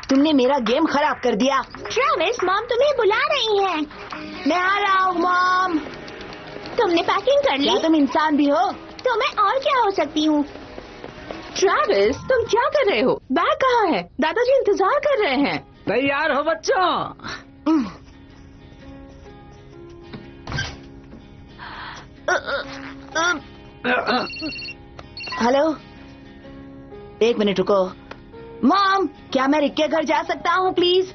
तुमने मेरा गेम खराब कर दिया। ट्रेविस, मॉम तुम्हें बुला रही है। मैं आ रहा हूँ मॉम। तुमने पैकिंग कर ली? क्या तुम इंसान भी हो? तो मैं और क्या हो सकती हूँ? ट्रेविस, तुम क्या कर रहे हो? बैग कहाँ है? दादाजी इंतजार कर रहे हैं। तैयार हो बच्चों? हेलो, एक मिनट रुको। मॉम, क्या मैं रिक के घर जा सकता हूँ प्लीज?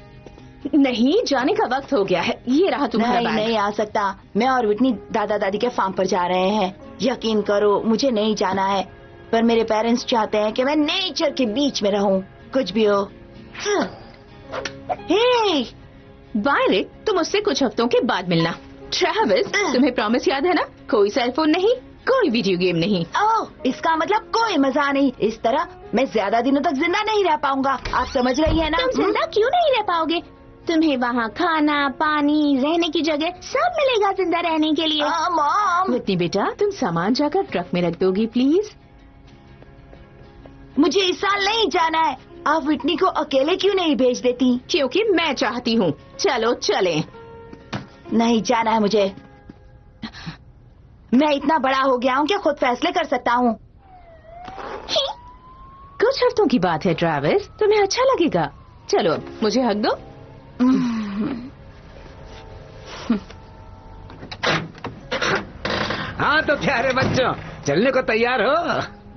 नहीं, जाने का वक्त हो गया है। ये रहा तुम्हारा नहीं, बैग। नहीं आ सकता। मैं और विटनी दादा दादी के फार्म पर जा रहे हैं। यकीन करो, मुझे नहीं जाना है, पर मेरे पेरेंट्स चाहते हैं कि मैं नेचर के बीच में रहूं, कुछ भी हो। हे, बाय रिक, तुम उससे कुछ हफ्तों के बाद मिलना। ट्रेविस, तुम्हें प्रॉमिस याद है ना? कोई सेलफोन नहीं, कोई वीडियो गेम नहीं। ओह, इसका मतलब कोई मजा नहीं। इस तरह मैं ज्यादा दिनों तक जिंदा नहीं रह पाऊंगा। आप समझ रही है ना? तुम जिंदा क्यों नहीं रह पाओगे? तुम्हें वहाँ खाना, पानी, रहने की जगह सब मिलेगा जिंदा रहने के लिए। मॉम, विटनी बेटा, तुम सामान जाकर ट्रक में रख दोगी प्लीज? मुझे इस साल नहीं जाना है। आप विटनी को अकेले क्यों नहीं भेज देती? क्योंकि मैं चाहती हूँ। चलो चलें। नहीं जाना है मुझे। मैं इतना बड़ा हो गया हूँ कि खुद फैसले कर सकता हूँ। कुछ हफ्तों की बात है ट्रेविस, तुम्हें अच्छा लगेगा। चलो अब मुझे हक दो। हाँ तो प्यारे बच्चों, चलने को तैयार हो?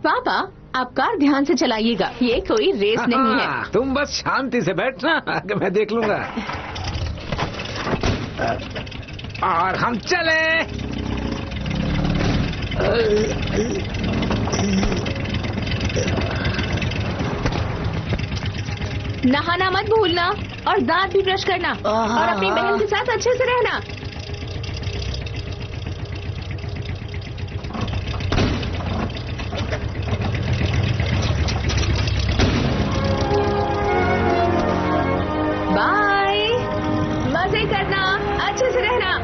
पापा, आप कार ध्यान से चलाइएगा, ये कोई रेस नहीं है। हाँ, तुम बस शांति से बैठना, आगे मैं देख लूंगा। और हम चले। नहाना मत भूलना और दांत भी ब्रश करना और अपनी बहन के साथ अच्छे से रहना। बाय, मजे करना, अच्छे से रहना।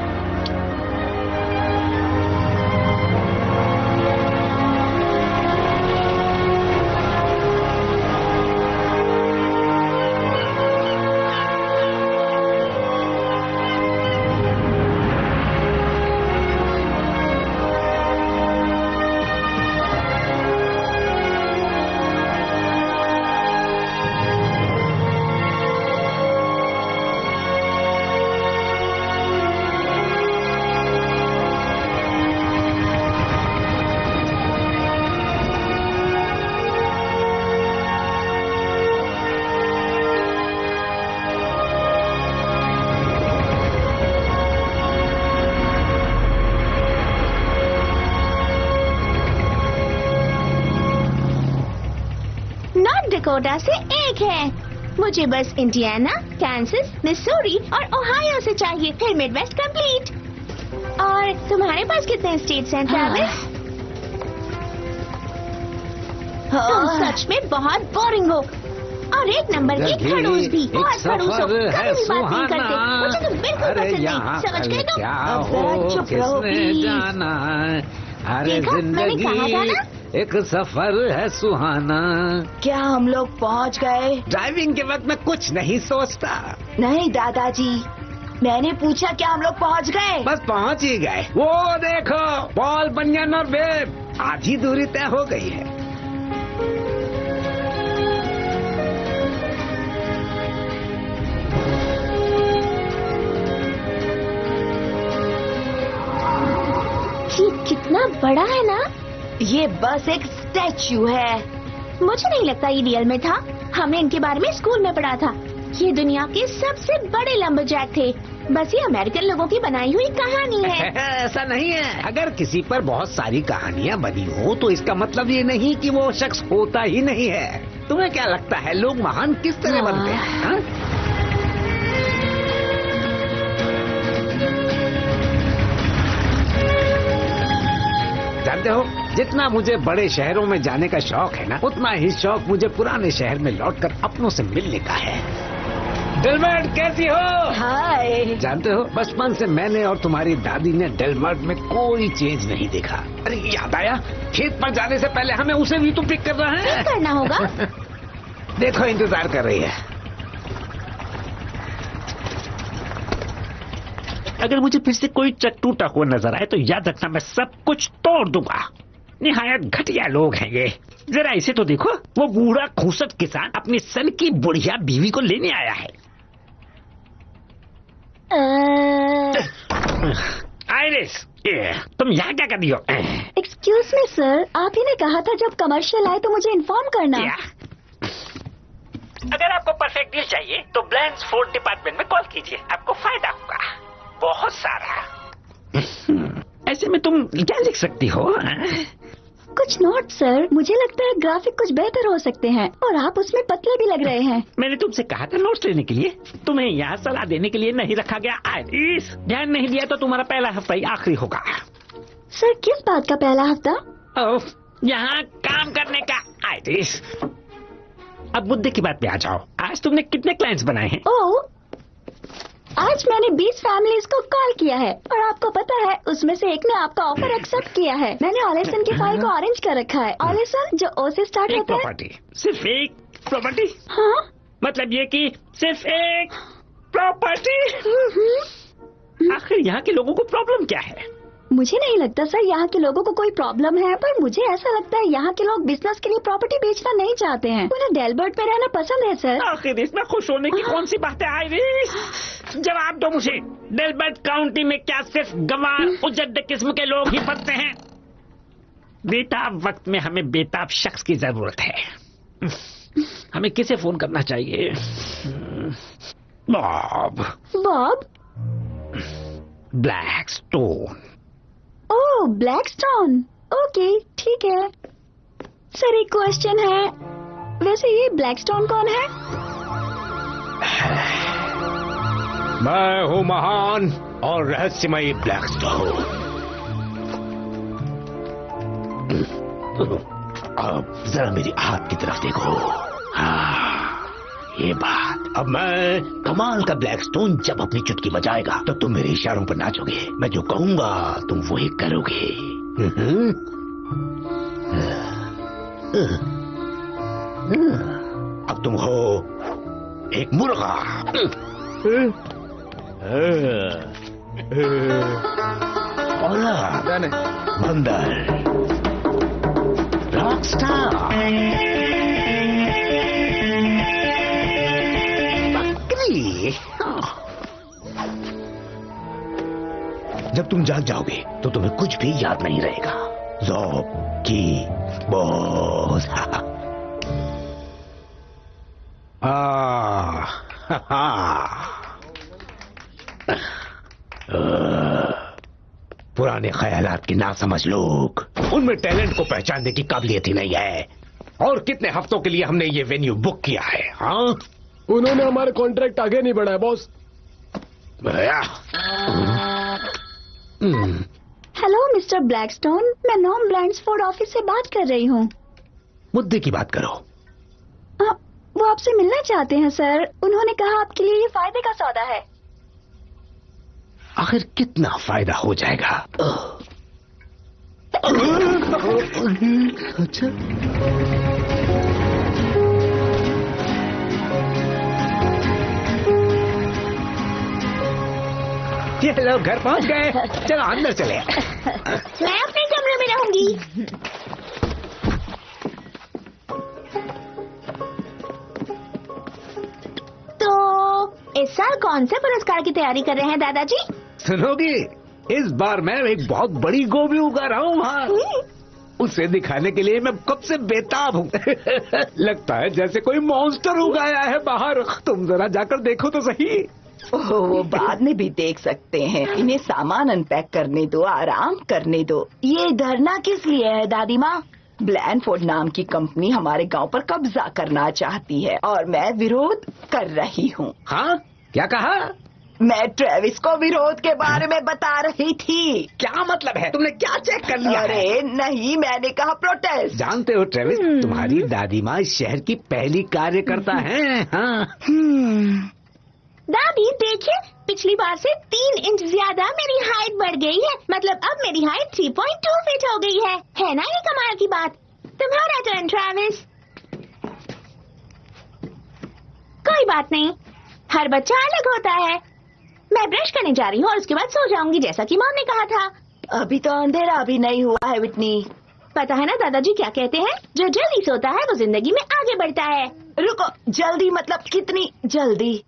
नॉर्थ डकोटा से एक है। मुझे बस इंडियाना, कांसास, मिसूरी और ओहायो से चाहिए, फिर मिडवेस्ट कंप्लीट। और तुम्हारे पास कितने स्टेट्स हैं ट्रेविस? तुम सच में बहुत बोरिंग हो। और एक नंबर के खड़ूस भी, बहुत खड़ूस हो, कभी भी बात नहीं करते। मुझे तो बिल्कुल पसंद नहीं, समझ गए तुम? अब जरा चुप रहो प्लीज। जाना अरे देखा, मैंने कहा था जिंदगी ना? एक सफर है सुहाना। क्या हम लोग पहुँच गए? ड्राइविंग के वक्त मैं कुछ नहीं सोचता, नहीं दादाजी, मैंने पूछा क्या हम लोग पहुँच गए? बस पहुंच ही गए। वो देखो, पॉल बनियन और बेब, आधी दूरी तय हो गई है। ये कितना बड़ा है ना? ये बस एक स्टैच्यू है। मुझे नहीं लगता ये रियल में था। हमने इनके बारे में स्कूल में पढ़ा था। ये दुनिया के सबसे बड़े लंबरजैक थे। बस ये अमेरिकन लोगों की बनाई हुई कहानी है। ऐसा नहीं है। अगर किसी पर बहुत सारी कहानियां बनी हो तो इसका मतलब ये नहीं कि वो शख्स होता ही नहीं है। तुम्हें क्या लगता है लोग महान किस तरह बनते हैं? हाँ? जानते हो, जितना मुझे बड़े शहरों में जाने का शौक है ना, उतना ही शौक मुझे पुराने शहर में लौटकर अपनों से मिलने का है। डेलमार्ट कैसी हो? हाय। जानते हो, बचपन से मैंने और तुम्हारी दादी ने डेलमार्ट में कोई चेंज नहीं देखा। अरे याद आया, खेत पर जाने से पहले हमें उसे भी तो पिक करना है। पिक करना होगा? देखो इंतजार कर रही है। अगर मुझे फिर से कोई ट्रक टूटा हुआ नजर आए तो याद रखना मैं सब कुछ तोड़ दूंगा। निहायत घटिया लोग हैं ये। जरा इसे तो देखो, वो बूढ़ा खूसट किसान अपनी सन की बुढ़िया बीवी को लेने आया है। आइरिस, तुम यहाँ क्या कर रही हो? एक्सक्यूज मी सर, आप ही ने कहा था जब कमर्शियल आए तो मुझे इन्फॉर्म करना। अगर आपको परफेक्ट डील चाहिए तो ब्लैंड्सफोर्ड डिपार्टमेंट में कॉल कीजिए, आपको फायदा होगा बहुत सारा। ऐसे में तुम क्या लिख सकती हो? कुछ नोट सर, मुझे लगता है ग्राफिक कुछ बेहतर हो सकते हैं और आप उसमें पतले भी लग रहे हैं। मैंने तुमसे कहा था नोट्स लेने के लिए, तुम्हें यहाँ सलाह देने के लिए नहीं रखा गया। आइरिस, ध्यान नहीं दिया तो तुम्हारा पहला हफ्ता ही आखिरी होगा। सर किस बात का पहला हफ्ता? यहाँ काम करने का। आइरिस, अब मुद्दे की बात पे आ जाओ। आज तुमने कितने क्लाइंट्स बनाए हैं? ओह, आज मैंने 20 फैमिलीज को कॉल किया है और आपको पता है उसमें से एक ने आपका ऑफर एक्सेप्ट किया है। मैंने ऑलेसन की फाइल को ऑरेंज कर रखा है। ऑलेसन जो ओ से स्टार्ट होता है। प्रॉपर्टी, सिर्फ एक प्रॉपर्टी? हाँ, मतलब ये कि सिर्फ एक प्रॉपर्टी? आखिर यहाँ के लोगों को प्रॉब्लम क्या है? मुझे नहीं लगता सर यहाँ के लोगों को कोई प्रॉब्लम है, पर मुझे ऐसा लगता है यहाँ के लोग बिजनेस के लिए प्रॉपर्टी बेचना नहीं चाहते हैं। उन्हें डेलबर्ट में रहना पसंद है सर। आखिर इसमें खुश होने की कौन सी बात है? आइरिस, जवाब दो मुझे। डेलबर्ट काउंटी में क्या सिर्फ गंवार उजड़ किस्म के लोग ही फंसते हैं? बेताब वक्त में हमें बेताब शख्स की जरूरत है। हमें किसे फोन करना चाहिए? बॉब। बॉब? ब्लैकस्टोन। ओह, ब्लैकस्टोन। ओके, ठीक है। सर एक क्वेश्चन है, वैसे ये ब्लैकस्टोन कौन है? मैं हूँ महान और रहस्यमयी ब्लैकस्टोन। अब जरा मेरी हाथ की तरफ देखो। हाँ, ये बात। अब मैं कमाल का ब्लैकस्टोन जब अपनी चुटकी बजाएगा तो तुम मेरे इशारों पर नाचोगे। मैं जो कहूंगा तुम वही करोगे। अब तुम हो एक मुर्गा, औलाद, बंदर, रॉकस्टार, बकरी। जब तुम जाग जाओगे तो तुम्हें कुछ भी याद नहीं रहेगा। ज़ोब की बोझ। पुराने ख्यालात के ना समझ लोग, उनमें टैलेंट को पहचानने की काबिलियत ही नहीं है। और कितने हफ्तों के लिए हमने ये वेन्यू बुक किया है? हाँ, उन्होंने हमारे कॉन्ट्रैक्ट आगे नहीं बढ़ाया बॉस। हेलो मिस्टर ब्लैकस्टोन, मैं नॉम ब्लैंड्सफोर्ड ऑफिस से बात कर रही हूँ। मुद्दे की बात करो। वो आपसे मिलना चाहते हैं सर। उन्होंने कहा आपके लिए ये फायदे का सौदा है। आखिर कितना फायदा हो जाएगा? अच्छा, ये लोग घर पहुंच गए, चलो अंदर चले। मैं अपने कमरे में रहूंगी। इस साल कौन से पुरस्कार की तैयारी कर रहे हैं दादाजी? सुनोगी, इस बार मैं एक बहुत बड़ी गोभी उगा रहा हूँ वहाँ। उसे दिखाने के लिए मैं कब से बेताब हूँ। लगता है जैसे कोई मॉन्स्टर उगाया है बाहर। तुम जरा जाकर देखो तो सही। ओह, वो बाद में भी देख सकते हैं। इन्हें सामान अनपैक करने दो, आराम करने दो। ये धरना किस लिए है दादी माँ? ब्लैंडफोर्ड नाम की कंपनी हमारे गांव पर कब्जा करना चाहती है और मैं विरोध कर रही हूँ। हाँ, क्या कहा? मैं ट्रेविस को विरोध के बारे में बता रही थी। क्या मतलब है? तुमने क्या चेक कर लिया? अरे नहीं, मैंने कहा प्रोटेस्ट। जानते हो ट्रेविस, तुम्हारी दादी माँ इस शहर की पहली कार्यकर्ता हैं। हाँ। दादी देखिए, पिछली बार से 3 इंच ज्यादा मेरी हाइट बढ़ गई है। मतलब अब मेरी हाइट 3.2 फीट हो गई है ना? ये कमाल की बात। तुम्हारा टर्न ट्रेविस। कोई बात नहीं, हर बच्चा अलग होता है। मैं ब्रश करने जा रही हूँ और उसके बाद सो जाऊंगी, जैसा कि मॉम ने कहा था। अभी तो अंधेरा भी नहीं हुआ है विटनी। पता है ना दादाजी क्या कहते हैं, जो जल्दी सोता है वो जिंदगी में आगे बढ़ता है। रुको, जल्दी मतलब कितनी जल्दी?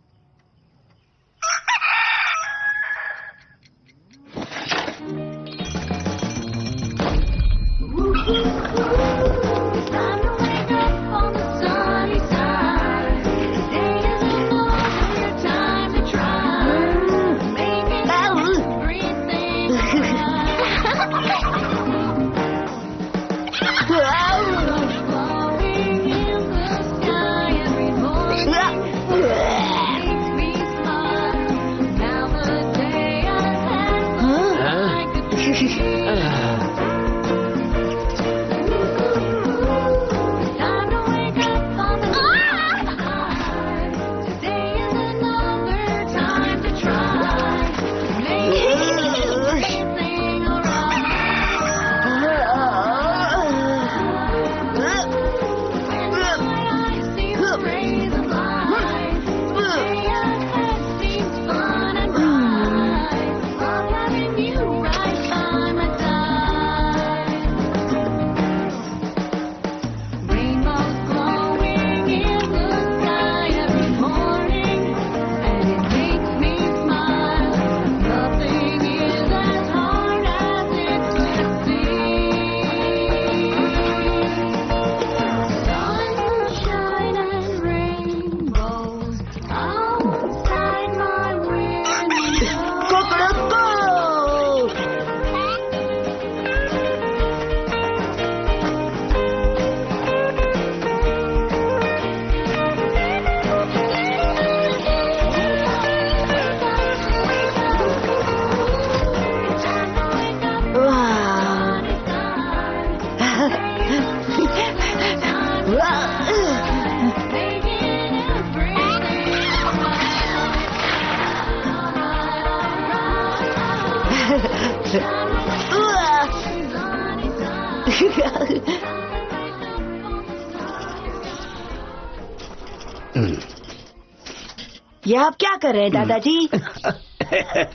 ये आप क्या कर रहे हैं दादाजी?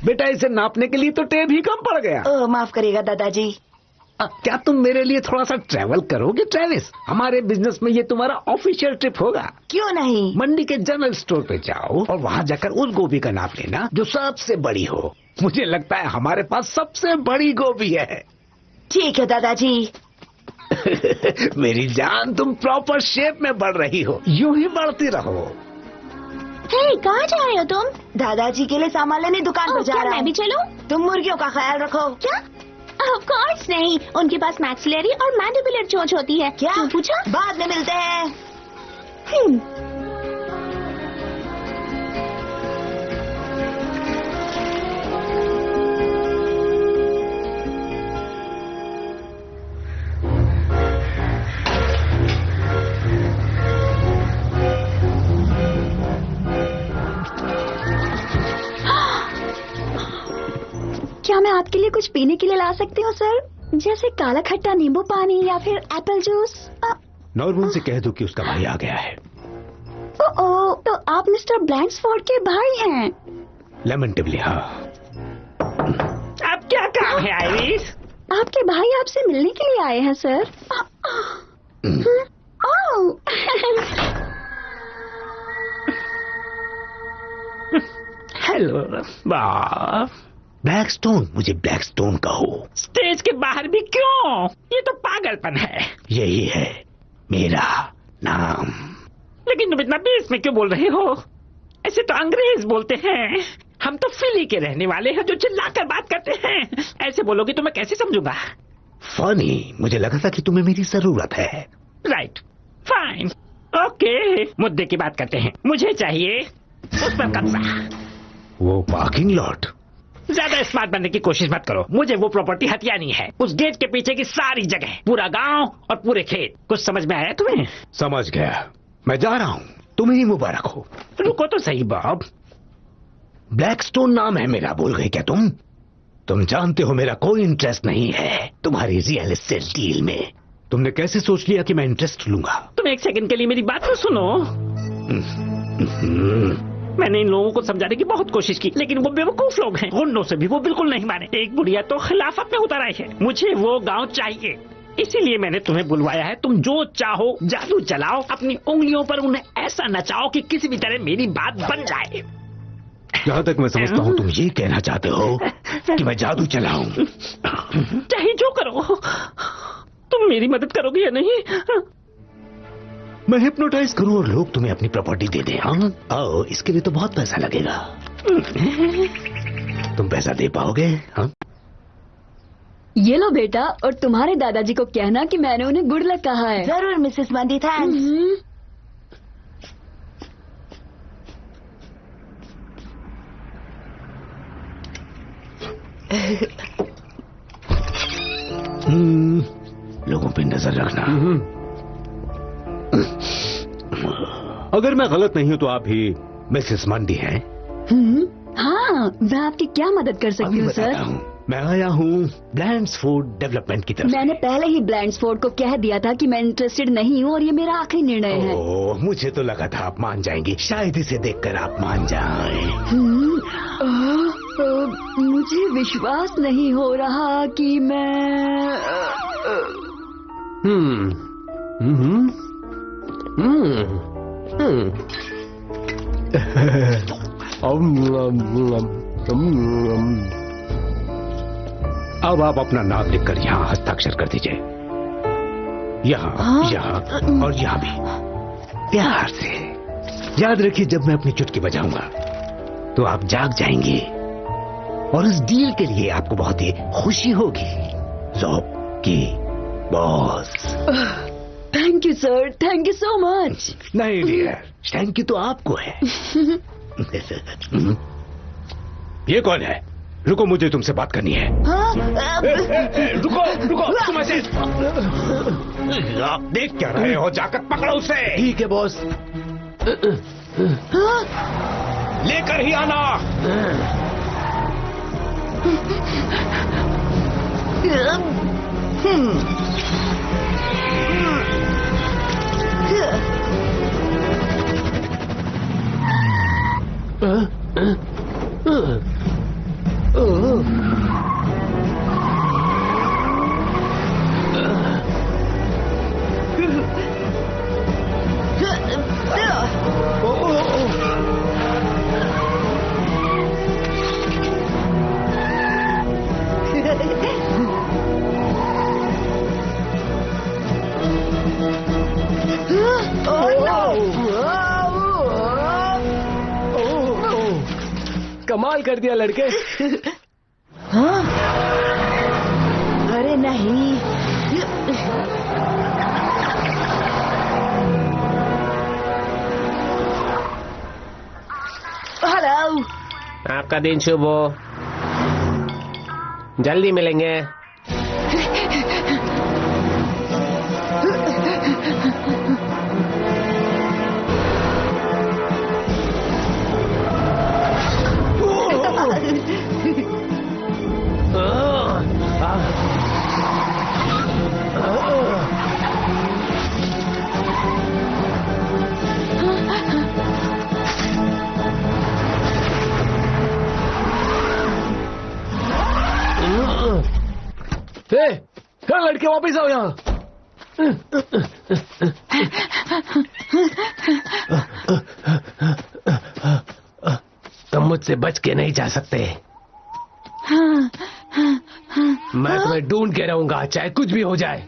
बेटा इसे नापने के लिए तो टेप ही कम पड़ गया। माफ करिएगा दादाजी। क्या तुम मेरे लिए थोड़ा सा ट्रैवल करोगे ट्रेविस? हमारे बिजनेस में ये तुम्हारा ऑफिशियल ट्रिप होगा। क्यों नहीं? मंडी के जनरल स्टोर पे जाओ और वहाँ जाकर उस गोभी का नाप लेना जो सबसे बड़ी हो। मुझे लगता है हमारे पास सबसे बड़ी गोभी है। ठीक है दादाजी। मेरी जान, तुम प्रॉपर शेप में बढ़ रही हो, यूं ही बढ़ती रहो। हे, कहाँ जा रहे हो तुम? दादाजी के लिए सामान लेने दुकान पर जा क्या रहा मैं हूँ। भी चलूं? तुम मुर्गियों का ख्याल रखो। क्या? ऑफ कोर्स नहीं, उनके पास मैक्सिलरी और मैंडिबुलर चोंच होती है। क्या? क्यों पूछा? बाद में मिलते हैं। क्या मैं आपके लिए कुछ पीने के लिए ला सकती हूँ सर? जैसे काला खट्टा नींबू पानी या फिर एप्पल जूस। नॉर्मन से कह दो कि उसका भाई आ गया है। ओह, तो आप मिस्टर ब्लैंक्सफोर्ड के भाई हैं? लेमेंटेबली हाँ। अब क्या काम है आइरिस? आपके भाई आपसे मिलने के लिए आए हैं सर। ओह। हेलो बाप। ब्लैकस्टोन, मुझे ब्लैकस्टोन कहो। स्टेज के बाहर भी क्यों? ये तो पागलपन है। यही है मेरा नाम। लेकिन तुम इतना बीच में क्यों बोल रहे हो? ऐसे तो अंग्रेज बोलते हैं। हम तो फिली के रहने वाले हैं जो चिल्लाकर बात करते हैं। ऐसे बोलोगे तो मैं कैसे समझूंगा? फनी, मुझे लगा था कि तुम्हें मेरी जरूरत है। Right, fine, okay. मुद्दे की बात करते हैं। मुझे चाहिए उस पर कब्जा। वो पार्किंग लॉट। ज्यादा स्मार्ट बनने की कोशिश मत करो। मुझे वो प्रॉपर्टी हथियानी है। उस गेट के पीछे की सारी जगह, पूरा गांव और पूरे खेत। कुछ समझ में आया तुम्हें? समझ गया, मैं जा रहा हूँ। तुम्हें ही मुबारक हो। रुको तो सही बॉब। ब्लैकस्टोन नाम है मेरा, भूल गए क्या तुम? तुम जानते हो मेरा कोई इंटरेस्ट नहीं है तुम्हारी रियल एस्टेट डील में। तुमने कैसे सोच लिया कि मैं इंटरेस्ट लूंगा? तुम एक सेकंड के लिए मेरी बात तो सुनो। मैंने इन लोगों को समझाने की बहुत कोशिश की, लेकिन वो बेवकूफ लोग हैं। गुंडों से भी वो बिल्कुल नहीं माने। एक बुढ़िया तो खिलाफत में उतर आई है। मुझे वो गांव चाहिए, इसीलिए मैंने तुम्हें बुलवाया है। तुम जो चाहो जादू चलाओ, अपनी उंगलियों पर उन्हें ऐसा नचाओ कि किसी भी तरह मेरी बात बन जाए। जहाँ तक मैं समझता हूँ तुम ये कहना चाहते हो कि मैं जादू चलाऊं। चाहे जो करो, तुम मेरी मदद करोगे या नहीं? मैं हिप्नोटाइज करूं और लोग तुम्हें अपनी प्रॉपर्टी दे दें? हाँ, आओ, इसके लिए तो बहुत पैसा लगेगा। तुम पैसा दे पाओगे? हाँ? ये लो बेटा, और तुम्हारे दादाजी को कहना कि मैंने उन्हें गुड लक कहा है। जरूर मिसेस मंदी, थैंक्स। लोगों पे नजर रखना। अगर मैं गलत नहीं हूं तो आप ही मिसेस मंडी हैं? हाँ, मैं आपकी क्या मदद कर सकती हूँ सर? मैं आया हूँ ब्लैंड्स फूड डेवलपमेंट की तरफ। मैंने पहले ही ब्लैंड्सफोर्ड को कह दिया था कि मैं इंटरेस्टेड नहीं हूँ और ये मेरा आखिरी निर्णय है। ओह, मुझे तो लगा था आप मान जाएंगी। शायद इसे देखकर आप मान जाएं। मुझे विश्वास नहीं हो रहा कि मैं अब आप अपना नाम लिखकर यहाँ हस्ताक्षर कर दीजिए। यहाँ, यहाँ और यहाँ भी, प्यार से। याद रखिए, जब मैं अपनी चुटकी बजाऊंगा तो आप जाग जाएंगे और इस डील के लिए आपको बहुत ही खुशी होगी। की boss. Thank you sir, thank you so much. नहीं डियर, थैंक यू तो आपको है। ये कौन है? रुको, मुझे तुमसे बात करनी है। रुको रुको, तुम ऐसे आप देख क्या रहे हो? जाकर पकड़ो उसे। ठीक है बॉस। लेकर ही आना। कमाल कर दिया लड़के। हाँ? अरे नहीं। हेलो। आपका दिन शुभ हो। जल्दी मिलेंगे। लड़के वापिस आओ यहाँ। तुम मुझसे बच के नहीं जा सकते। मैं तुम्हें ढूंढ के रहूंगा, चाहे कुछ भी हो जाए।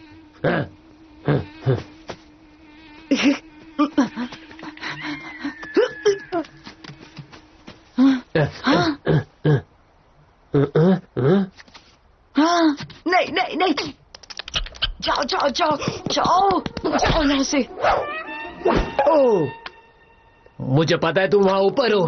नहीं नहीं नहीं, जाओ जाओ जाओ जाओ जाओ यहाँ से। ओह, मुझे पता है तुम वहां ऊपर हो।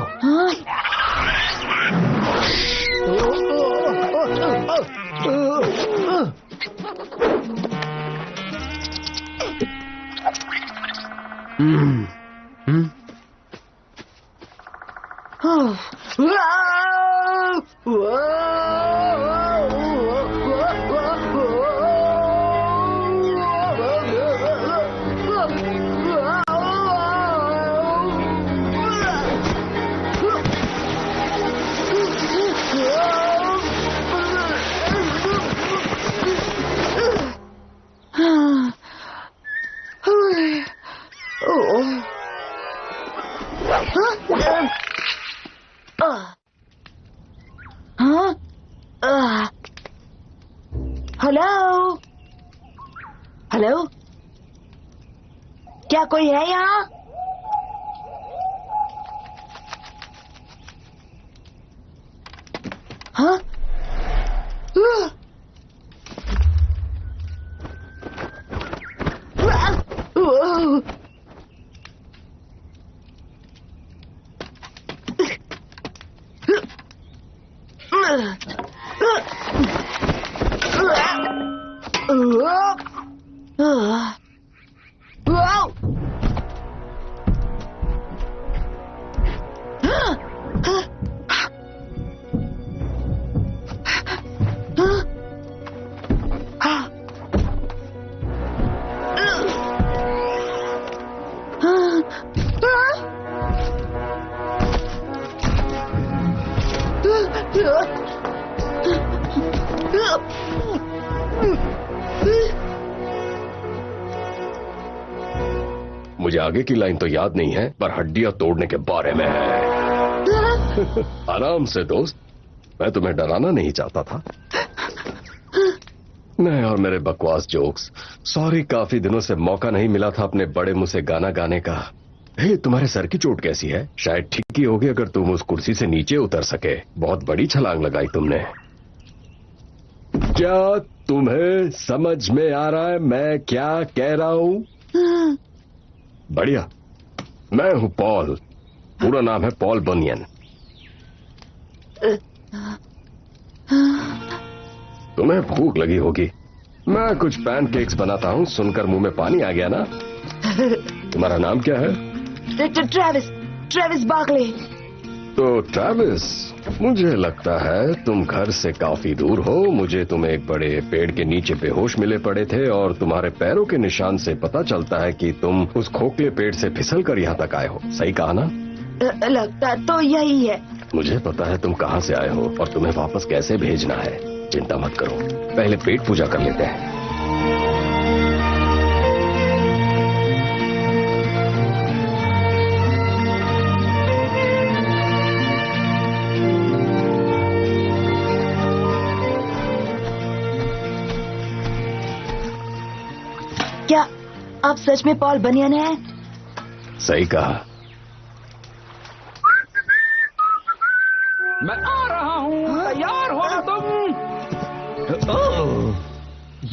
हाँ? हेलो, हेलो, क्या कोई है यहाँ? हाँ? मुझे आगे की लाइन तो याद नहीं है, पर हड्डियां तोड़ने के बारे में है। आराम से दोस्त, मैं तुम्हें डराना नहीं चाहता था। मैं और मेरे बकवास जोक्स। सॉरी, काफी दिनों से मौका नहीं मिला था अपने बड़े मुंह से गाना गाने का। हे, तुम्हारे सर की चोट कैसी है? शायद ठीक ही होगी अगर तुम उस कुर्सी से नीचे उतर सके। बहुत बड़ी छलांग लगाई तुमने। क्या तुम्हें समझ में आ रहा है मैं क्या कह रहा हूँ? बढ़िया। मैं हूँ पॉल, पूरा नाम है पॉल बनियन। तुम्हें भूख लगी होगी। मैं कुछ पैनकेक्स बनाता हूँ, सुनकर मुंह में पानी आ गया ना? तुम्हारा नाम क्या है? Travis Berkeley. तो ट्रेविस, मुझे लगता है तुम घर से काफी दूर हो। मुझे तुम एक बड़े पेड़ के नीचे बेहोश मिले पड़े थे और तुम्हारे पैरों के निशान से पता चलता है कि तुम उस खोखले पेड़ से फिसल कर यहाँ तक आए हो। सही कहा ना? लगता तो यही है। मुझे पता है तुम कहाँ से आए हो और तुम्हें वापस कैसे भेजना है। चिंता मत करो, पहले पेट पूजा कर लेते हैं। क्या आप सच में पॉल बनियन हैं? सही कहा। मैं आ रहा हूँ, तैयार हो ना तुम?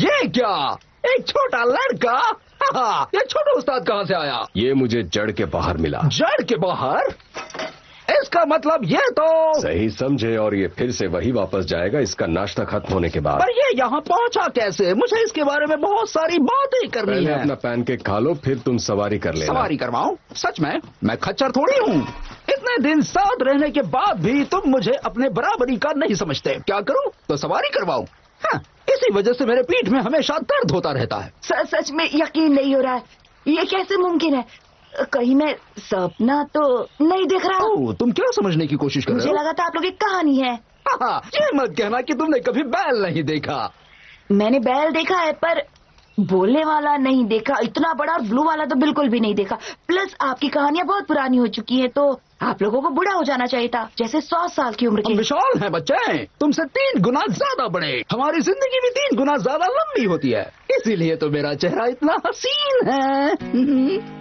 ये क्या, एक छोटा लड़का? ये छोटा उस्ताद कहाँ से आया? ये मुझे जड़ के बाहर मिला। जड़ के बाहर? इसका मतलब ये तो सही समझे, और ये फिर से वही वापस जाएगा इसका नाश्ता खत्म होने के बाद। पर ये यहाँ पहुँचा कैसे? मुझे इसके बारे में बहुत सारी बातें करनी पहले है। अपना पैनकेक खा लो, फिर तुम सवारी कर लेना। सवारी करवाऊं? सच में? मैं खच्चर थोड़ी हूँ। इतने दिन साथ रहने के बाद भी तुम मुझे अपने बराबरी का नहीं समझते। क्या करूँ? तो सवारी करवाऊं? हाँ, इसी वजह से मेरे पीठ में हमेशा दर्द होता रहता है। सच में यकीन नहीं हो रहा है। ये कैसे मुमकिन है? कहीं मैं सपना तो नहीं देख रहा? ओह, तुम क्या समझने की कोशिश कर रहे हो? मुझे लगा था आप लोग एक कहानी है। ये मत कहना कि तुमने कभी बैल नहीं देखा। मैंने बैल देखा है, पर बोलने वाला नहीं देखा। इतना बड़ा और ब्लू वाला तो बिल्कुल भी नहीं देखा। प्लस आपकी कहानियां बहुत पुरानी हो चुकी हैं, तो आप लोगों को बूढ़ा हो जाना चाहिए था, जैसे 100 साल की उम्र के। हम विशाल हैं बच्चे, तुमसे 3 गुना ज्यादा बड़े। हमारी जिंदगी भी 3 गुना ज्यादा लंबी होती है, इसीलिए तो मेरा चेहरा इतना हसीन है।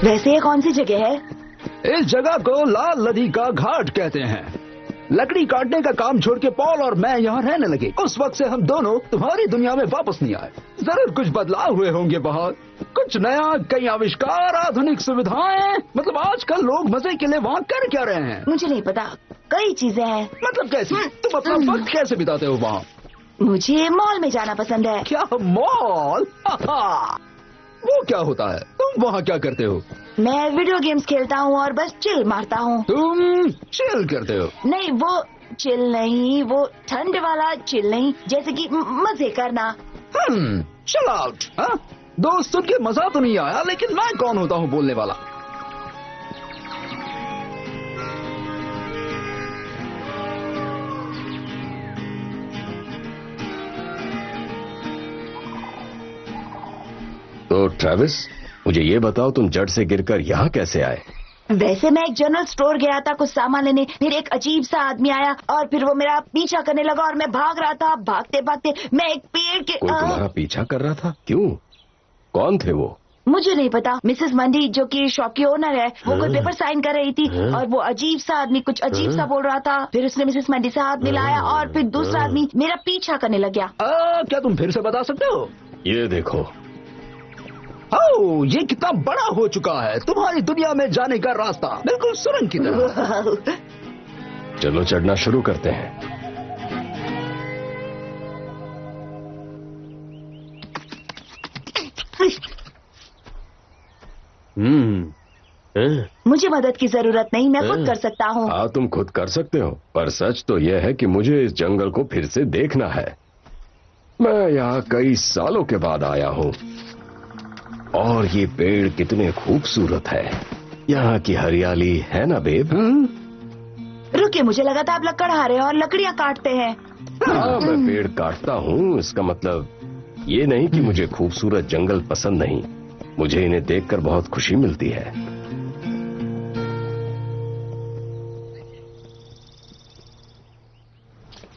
वैसे ये कौन सी जगह है? इस जगह को लाल नदी का घाट कहते हैं। लकड़ी काटने का काम छोड़ के पॉल और मैं यहाँ रहने लगे। उस वक्त से हम दोनों तुम्हारी दुनिया में वापस नहीं आए। जरूर कुछ बदलाव हुए होंगे, बहुत कुछ नया, कई आविष्कार, आधुनिक सुविधाएं। मतलब आजकल लोग मजे के लिए वहाँ कर क्या रहे हैं? मुझे नहीं पता, कई चीजें हैं। मतलब कैसे? तुम अपना वक्त कैसे बिताते हो वहाँ? मुझे मॉल में जाना पसंद है। क्या मॉल? वो क्या होता है? तुम वहाँ क्या करते हो? मैं वीडियो गेम्स खेलता हूँ और बस चिल मारता हूँ। तुम चिल करते हो? नहीं, वो चिल नहीं, वो ठंड वाला चिल नहीं, जैसे कि मजे करना। Chill out. दोस्त सुन के मजा तो नहीं आया, लेकिन मैं कौन होता हूँ बोलने वाला? तो ट्रेविस, मुझे ये बताओ तुम जड़ से गिरकर यहाँ कैसे आए? वैसे मैं एक जनरल स्टोर गया था कुछ सामान लेने, फिर एक अजीब सा आदमी आया और फिर वो मेरा पीछा करने लगा और मैं भाग रहा था। भागते भागते मैं एक पेड़ के कोई तुम्हारा पीछा कर रहा था? क्यों? कौन थे वो? मुझे नहीं पता। मिसेस मंडी जो कि शॉप की ओनर है, वो कोई पेपर साइन कर रही थी और वो अजीब सा आदमी कुछ अजीब सा बोल रहा था। फिर उसने मिसेस मंडी से हाथ मिलाया और फिर दूसरा आदमी मेरा पीछा करने लग गया। क्या तुम फिर से बता सकते हो? ये देखो। ये कितना बड़ा हो चुका है। तुम्हारी दुनिया में जाने का रास्ता बिल्कुल सुरंग की तरह। चलो चढ़ना शुरू करते हैं। मुझे मदद की जरूरत नहीं, मैं खुद कर सकता हूँ। हाँ, तुम खुद कर सकते हो, पर सच तो यह है कि मुझे इस जंगल को फिर से देखना है। मैं यहाँ कई सालों के बाद आया हूँ और ये पेड़ कितने खूबसूरत है। यहाँ की हरियाली है ना बेब? रुकिए, मुझे लगा था आप लकड़ हारे और लकड़ियाँ काटते हैं। हाँ, मैं पेड़ काटता हूँ। इसका मतलब ये नहीं कि मुझे खूबसूरत जंगल पसंद नहीं। मुझे इन्हें देखकर बहुत खुशी मिलती है।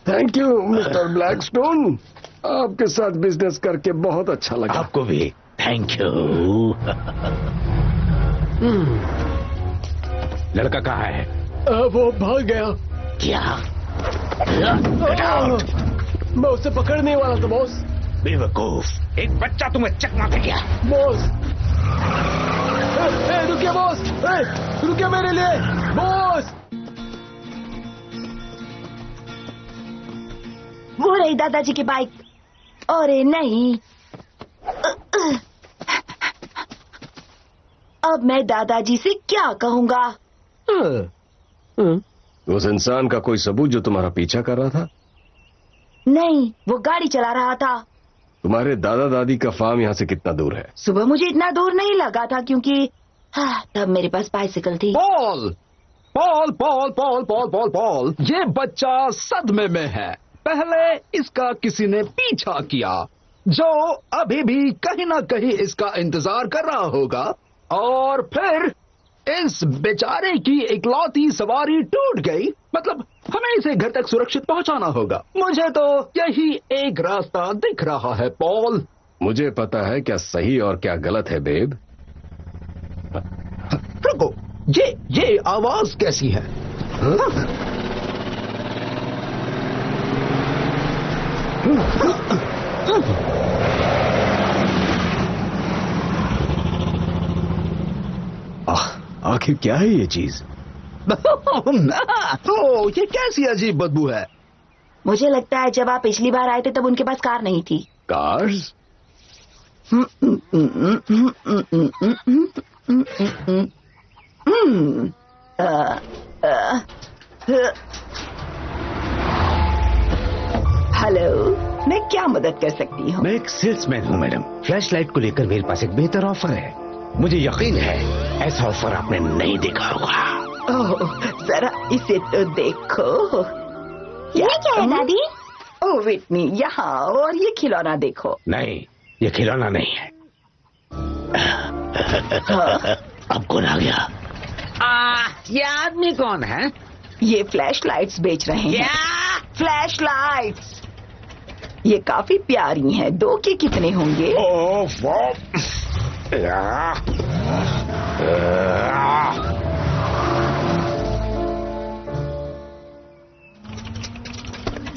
थैंक यू मिस्टर ब्लैकस्टोन, आपके साथ बिजनेस करके बहुत अच्छा लगा। आपको भी थैंक यू। लड़का कहाँ है? वो भाग गया। क्या? मैं उसे पकड़ने वाला था बॉस। बेवकूफ, एक बच्चा तुम्हें चकमा दे गया। बॉस, रुकिए बॉस, रुकिए मेरे लिए बॉस। वो रही दादाजी की बाइक। अरे नहीं, अब मैं दादाजी से क्या कहूँगा? उस इंसान का कोई सबूत जो तुम्हारा पीछा कर रहा था? नहीं, वो गाड़ी चला रहा था। तुम्हारे दादा दादी का फार्म यहाँ से कितना दूर है? सुबह मुझे इतना दूर नहीं लगा था क्योंकि तब मेरे पास बाइसिकल थी। Paul Paul Paul Paul Paul Paul Paul, ये बच्चा सदमे में है। पहले इसका किसी ने पीछा किया जो अभी भी कहीं ना कहीं इसका इंतजार कर रहा होगा, और फिर इस बेचारे की इकलौती सवारी टूट गई। मतलब हमें इसे घर तक सुरक्षित पहुंचाना होगा। मुझे तो यही एक रास्ता दिख रहा है पॉल। मुझे पता है क्या सही और क्या गलत है बेब। रुको, ये आवाज कैसी है? आखिर क्या है ये चीज? ये कैसी अजीब बदबू है? मुझे लगता है जब आप पिछली बार आए थे तब उनके पास कार नहीं थी। कार्स? हेलो, मैं क्या मदद कर सकती हूँ? मैं एक सेल्समैन हूँ मैडम। फ्लैश लाइट को लेकर मेरे पास एक बेहतर ऑफर है। मुझे यकीन है ऐसा ऑफर आपने नहीं देखा होगा। ओह, जरा इसे तो देखो। ये क्या है दादी? ओह विटनी, यहाँ और ये खिलौना देखो। नहीं, ये खिलौना नहीं है। अब कौन आ गया? ये आदमी कौन है? ये फ्लैश लाइट्स बेच रहे हैं। फ्लैश लाइट्स ये काफी प्यारी हैं। 2 के कितने होंगे?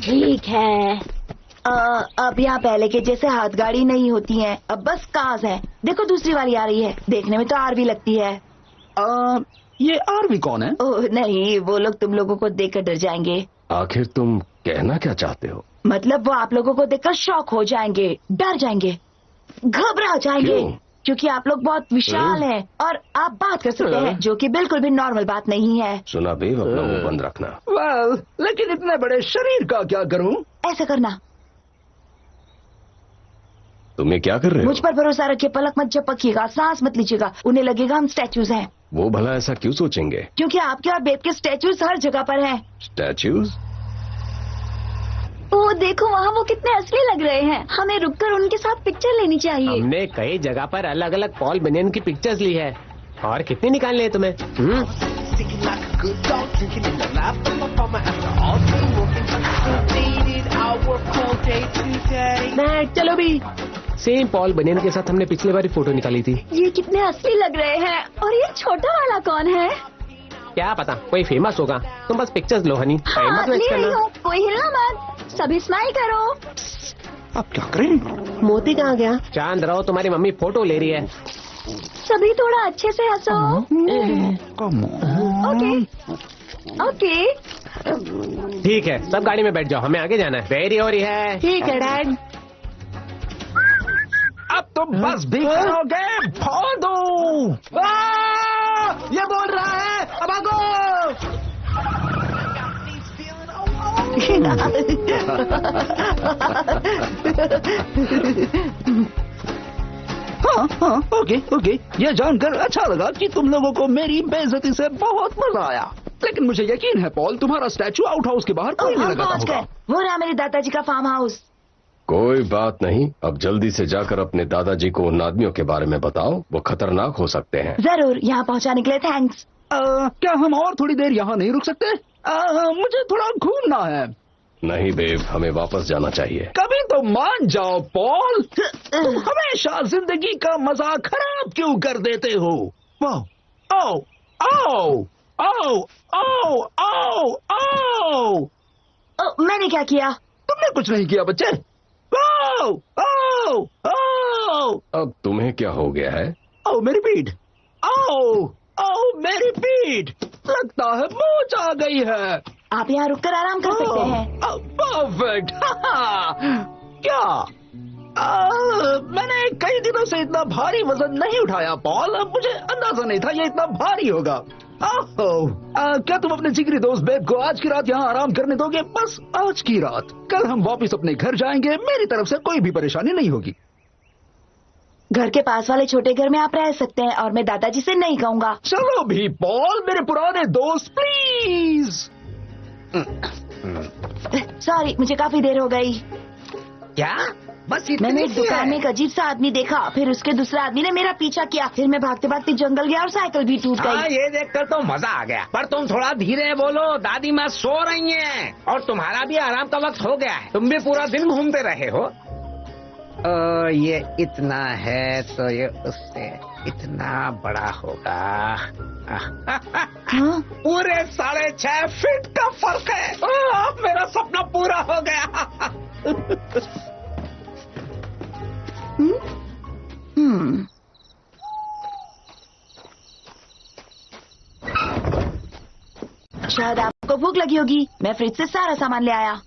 ठीक है। अब यहाँ पहले के जैसे हाथ गाड़ी नहीं होती हैं, अब बस कार्स है। देखो दूसरी वाली आ रही है, देखने में तो आरवी लगती है। ये आरवी कौन है? ओह नहीं, वो लोग तुम लोगों को देखकर डर जाएंगे। आखिर तुम कहना क्या चाहते हो? मतलब वो आप लोगों को देखकर शॉक हो जाएंगे, डर जाएंगे, घबरा जाएंगे। क्यों? क्योंकि आप लोग बहुत विशाल हैं और आप बात कर सकते हैं, जो कि बिल्कुल भी नॉर्मल बात नहीं है। सुना बेब, अपना मुंह बंद रखना। वेल, लेकिन इतने बड़े शरीर का क्या करूं? ऐसा करना। तुम ये क्या कर रहे हो? मुझ पर भरोसा रखिए, पलक मत झपकिएगा, सांस मत लीजिएगा। उन्हें लगेगा हम स्टैचूज हैं। वो भला ऐसा क्यों सोचेंगे? क्योंकि आपके और बेब के स्टैचूज हर जगह पर हैं। स्टैचूज? ओ देखो वहाँ वो कितने असली लग रहे हैं। हमें रुककर उनके साथ पिक्चर लेनी चाहिए। हमने कई जगह पर अलग अलग पॉल बनियन की पिक्चर्स ली है। और कितनी निकालनी है तुम्हें? चलो भी। सेम पॉल बनियन के साथ हमने पिछले बार फोटो निकाली थी। ये कितने असली लग रहे हैं। और ये छोटा वाला कौन है? क्या पता, कोई फेमस होगा। तुम बस पिक्चर्स लो हनी। हाँ, ले रही हूँ। कोई हिलना मत, सभी स्माइल करो। अब क्या करें? मोती कहाँ गया? चांद रहो, तुम्हारी मम्मी फोटो ले रही है। सभी थोड़ा अच्छे से हंसो। ओके ओके ठीक है, सब गाड़ी में बैठ जाओ, हमें आगे जाना है। देरी हो रही है। ठीक है डैड। अब तुम बस भी करोगे? फोड़ो! ये बोल रहा है, अब आगो! हाँ, ओके। ये जानकर अच्छा लगा कि तुम लोगों को मेरी बेइज्जती से बहुत मजा आया। लेकिन मुझे यकीन है पॉल, तुम्हारा स्टैचू आउट हाउस के बाहर कोई नहीं लगाता होगा। वो रहा मेरे दादाजी का फार्म हाउस। कोई बात नहीं, अब जल्दी से जाकर अपने दादाजी को उन आदमियों के बारे में बताओ, वो खतरनाक हो सकते हैं। जरूर, यहाँ पहुँचाने के लिए थैंक्स। क्या हम और थोड़ी देर यहाँ नहीं रुक सकते? मुझे थोड़ा घूमना है। नहीं बेब, हमें वापस जाना चाहिए। कभी तो मान जाओ पॉल, तुम हमेशा जिंदगी का मजाक खराब क्यों कर देते हो? आओ आओ आओ आओ आओ आओ। मैंने क्या किया? तुमने कुछ नहीं किया बच्चे। आओ आओ आओ। अब तुम्हें क्या हो गया है? आओ मेरी पीठ। आओ आओ मेरी पीठ। लगता है मोच आ गई है। आप यहाँ रुककर आराम कर सकते हैं। परफेक्ट। क्या मैंने कई दिनों से इतना भारी वजन नहीं उठाया पॉल। मुझे अंदाजा नहीं था ये इतना भारी होगा। क्या तुम अपने जिगरी दोस्त बेब को आज की रात यहाँ आराम करने दोगे? बस आज की रात। कल हम वापस अपने घर जाएंगे। मेरी तरफ से कोई भी परेशानी नहीं होगी। घर के पास वाले छोटे घर में आप रह सकते हैं और मैं दादाजी से नहीं कहूँगा। चलो भी पॉल, मेरे पुराने दोस्त प्लीज। सॉरी, मुझे काफी देर हो गई। क्या? बस मैंने एक दुकान में एक अजीब सा आदमी देखा, फिर उसके दूसरे आदमी ने मेरा पीछा किया, फिर मैं भागते भागते जंगल गया और साइकिल भी टूट गई। ये देखकर तो मजा आ गया, पर तुम थोड़ा धीरे बोलो, दादी माँ सो रही हैं और तुम्हारा भी आराम का वक्त हो गया है। तुम भी पूरा दिन घूमते रहे हो। ये इतना है तो ये उससे इतना बड़ा होगा। पूरे 6.5 फीट का फर्क है। अब मेरा सपना पूरा हो गया। शायद आपको भूख लगी होगी, मैं फ्रिज से सारा सामान ले आया।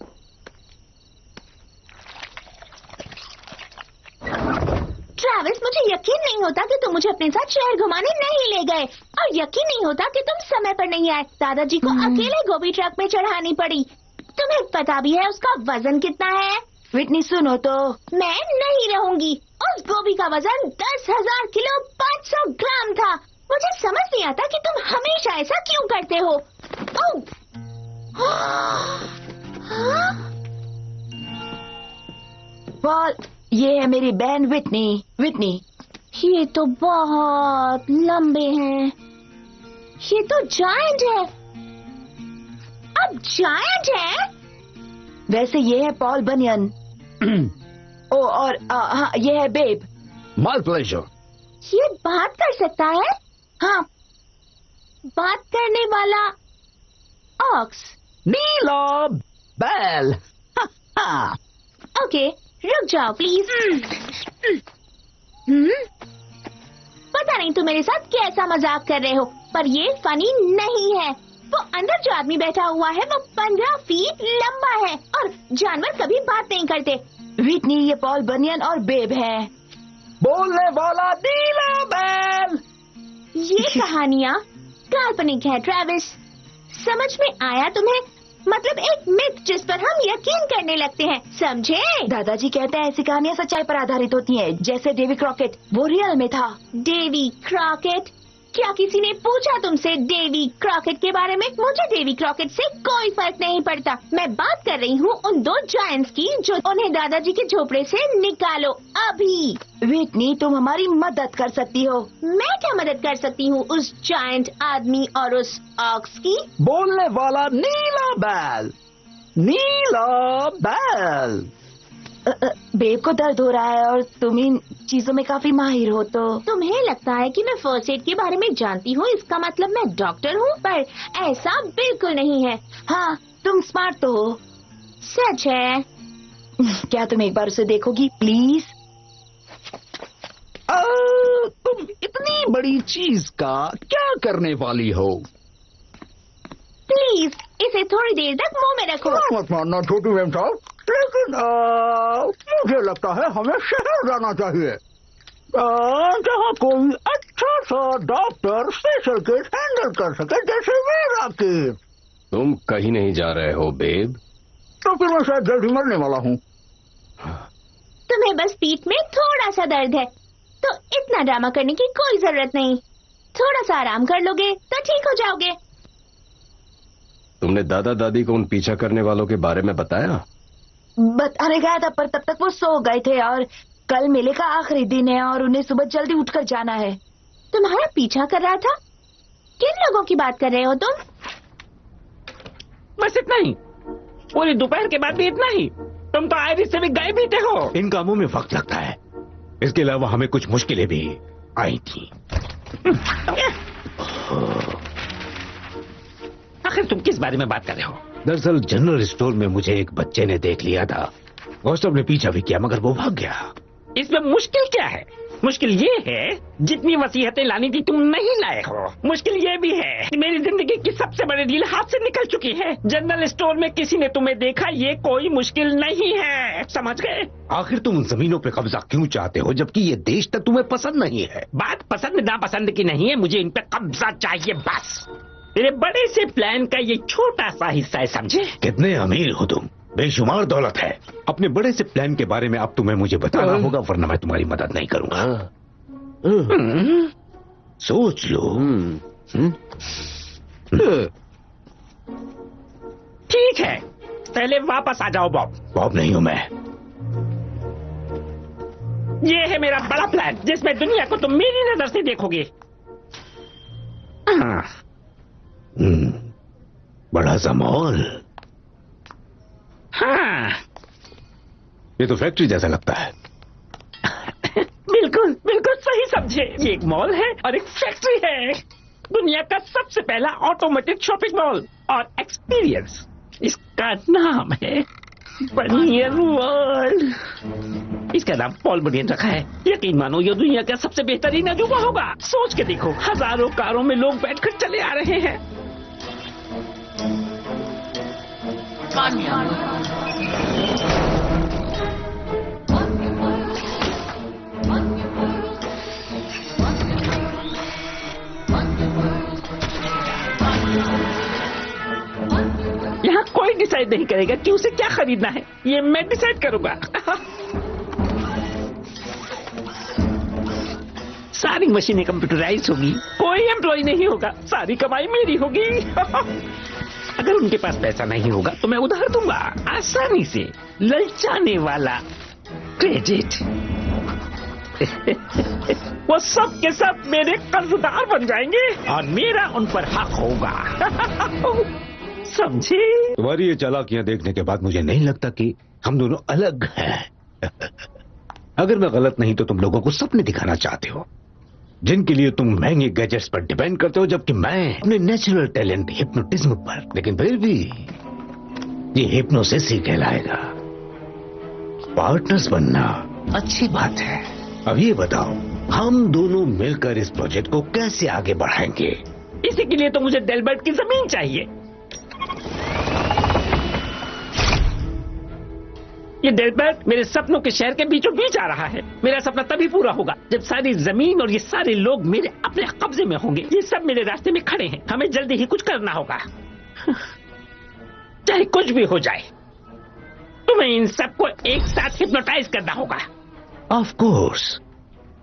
ट्रैविस, मुझे यकीन नहीं होता कि तुम मुझे अपने साथ शहर घुमाने नहीं ले गए, और यकीन नहीं होता कि तुम समय पर नहीं आए। दादाजी को अकेले गोभी ट्रक में चढ़ानी पड़ी। तुम्हें पता भी है उसका वजन कितना है? विटनी सुनो तो, मैं नहीं रहूंगी। उस गोभी का वजन 10,000 किलो 500 ग्राम था। मुझे समझ नहीं आता कि तुम हमेशा ऐसा क्यों करते हो। पॉल, ये है मेरी बहन विटनी। विटनी, ये तो बहुत लंबे हैं। ये तो जायंट है। अब जायंट है? वैसे ये है पॉल बनियन। ओ, और हाँ, ये है बेब। My pleasure. ये बात कर सकता है? हाँ, बात करने वाला ऑक्स। नीला बैल। ओके, रुक जाओ प्लीज। पता नहीं तुम मेरे साथ कैसा मजाक कर रहे हो, पर ये फनी नहीं है। वो अंदर जो आदमी बैठा हुआ है वो 15 फीट लंबा है, और जानवर कभी बात नहीं करते। विटनी, ये पॉल बनियन और बेब है। बोलने वाला नीला बैल। ये कहानियाँ काल्पनिक है ट्रैविस, समझ में आया तुम्हें? मतलब एक मिथ जिस पर हम यकीन करने लगते हैं, समझे? दादाजी कहते हैं ऐसी कहानियाँ सच्चाई पर आधारित होती हैं, जैसे डेवी क्रॉकेट, वो रियल में था। Davy Crockett? क्या किसी ने पूछा तुमसे डेवी क्रॉकेट के बारे में? मुझे डेवी क्रॉकेट से कोई फर्क नहीं पड़ता। मैं बात कर रही हूँ उन 2 जायंट्स की जो उन्हें दादाजी के झोपड़े से निकालो अभी। विटनी, तुम हमारी मदद कर सकती हो। मैं क्या मदद कर सकती हूँ उस जायंट आदमी और उस ऑक्स की? बोलने वाला नीला बैल, नीला बैल। बेब को दर्द हो रहा है और तुम इन चीजों में काफी माहिर हो, तो तुम्हें लगता है कि मैं फर्स्ट एड के बारे में जानती हूँ, इसका मतलब मैं डॉक्टर हूँ? पर ऐसा बिल्कुल नहीं है। हाँ, तुम स्मार्ट तो हो। सच है। क्या तुम एक बार उसे देखोगी प्लीज? तुम इतनी बड़ी चीज का क्या करने वाली हो? प्लीज इसे थोड़ी देर तक मुंह में रखो। मत मारना छोटू मैम साहब, लेकिन मुझे लगता है हमें शहर जाना चाहिए, जहाँ कोई अच्छा सा डॉक्टर स्पेशल केस हैंडल कर सके, जैसे मेरा केस। तुम कहीं नहीं जा रहे हो बेब? तो फिर मैं शायद जल्दी मरने वाला हूँ। तुम्हें बस पीठ में थोड़ा सा दर्द है, तो इतना ड्रामा करने की कोई जरूरत नहीं। थोड़ा सा आराम कर लोगे तो ठीक हो जाओगे। तुमने दादा दादी को उन पीछा करने वालों के बारे में बताया? बताने गया था, पर तब तक वो सो गए थे और कल मेले का आखिरी दिन है और उन्हें सुबह जल्दी उठकर जाना है। तुम्हारा पीछा कर रहा था? किन लोगों की बात कर रहे हो तुम? बस इतना ही। पूरी दोपहर के बाद भी इतना ही। तुम तो आयरिस से भी गए बीते हो। इन कामों में वक्त लगता है। इसके अलावा हमें कुछ मुश्किलें भी आई थी। आखिर तुम किस बारे में बात कर रहे हो? दरअसल जनरल स्टोर में मुझे एक बच्चे ने देख लिया था। गौस्टव ने पीछा भी किया मगर वो भाग गया। इसमें मुश्किल क्या है? मुश्किल ये है जितनी वसीयतें लानी थी तुम नहीं लाए हो। मुश्किल ये भी है कि मेरी जिंदगी की सबसे बड़ी डील हाथ से निकल चुकी है। जनरल स्टोर में किसी ने तुम्हें देखा, ये कोई मुश्किल नहीं है, समझ गए? आखिर तुम उन जमीनों पे कब्जा क्यों चाहते हो जबकि ये देश तक तुम्हें पसंद नहीं है? बात पसंद नापसंद की नहीं है, मुझे इन पे कब्जा चाहिए बस। मेरे बड़े से प्लान का ये छोटा सा हिस्सा है, समझे? कितने अमीर हो तुम, बेशुमार दौलत है। अपने बड़े से प्लान के बारे में अब तुम्हें मुझे बताना होगा, वरना मैं तुम्हारी मदद नहीं करूंगा। सोच लो। ठीक है, पहले वापस आ जाओ बॉब। बॉब नहीं हूं मैं। ये है मेरा बड़ा प्लान जिसमें दुनिया को तुम मेरी नजर से देखोगे। बड़ा सा मॉल। हाँ, ये तो फैक्ट्री जैसा लगता है। बिल्कुल बिल्कुल सही समझे। ये एक मॉल है और एक फैक्ट्री है। दुनिया का सबसे पहला ऑटोमेटेड शॉपिंग मॉल और एक्सपीरियंस। इसका नाम है बनियन वर्ल्ड। इसका नाम पॉल बनियन रखा है। यकीन मानो ये दुनिया का सबसे बेहतरीन अजूबा होगा। सोच के देखो, हजारों कारों में लोग बैठकर चले आ रहे हैं। यहाँ कोई डिसाइड नहीं करेगा कि उसे क्या खरीदना है, ये मैं डिसाइड करूंगा। सारी मशीनें कंप्यूटराइज होगी, कोई एम्प्लॉय नहीं होगा, सारी कमाई मेरी होगी। अगर उनके पास पैसा नहीं होगा तो मैं उधार दूंगा, आसानी से, ललचाने वाला क्रेडिट। वो सब के सब मेरे कर्जदार बन जाएंगे और मेरा उन पर हक होगा। समझे? तुम्हारी ये चालाकियां देखने के बाद मुझे नहीं लगता कि हम दोनों अलग हैं। अगर मैं गलत नहीं तो तुम लोगों को सपने दिखाना चाहते हो जिनके लिए तुम महंगे गैजेट्स पर डिपेंड करते हो, जबकि मैं अपने नेचुरल टैलेंट हिप्नोटिज्म पर। लेकिन फिर भी ये हिप्नोसिस ही कहलाएगा। पार्टनर्स बनना अच्छी बात है। अब ये बताओ, हम दोनों मिलकर इस प्रोजेक्ट को कैसे आगे बढ़ाएंगे? इसी के लिए तो मुझे डेल्बर्ट की जमीन चाहिए। ये डेल्बर्ट मेरे सपनों के शहर के बीचों बीच आ रहा है। मेरा सपना तभी पूरा होगा जब सारी जमीन और ये सारे लोग मेरे अपने कब्जे में होंगे। ये सब मेरे रास्ते में खड़े हैं, हमें जल्दी ही कुछ करना होगा, चाहे कुछ भी हो जाए। तुम्हें इन सबको एक साथ हिप्नोटाइज करना होगा। ऑफ कोर्स,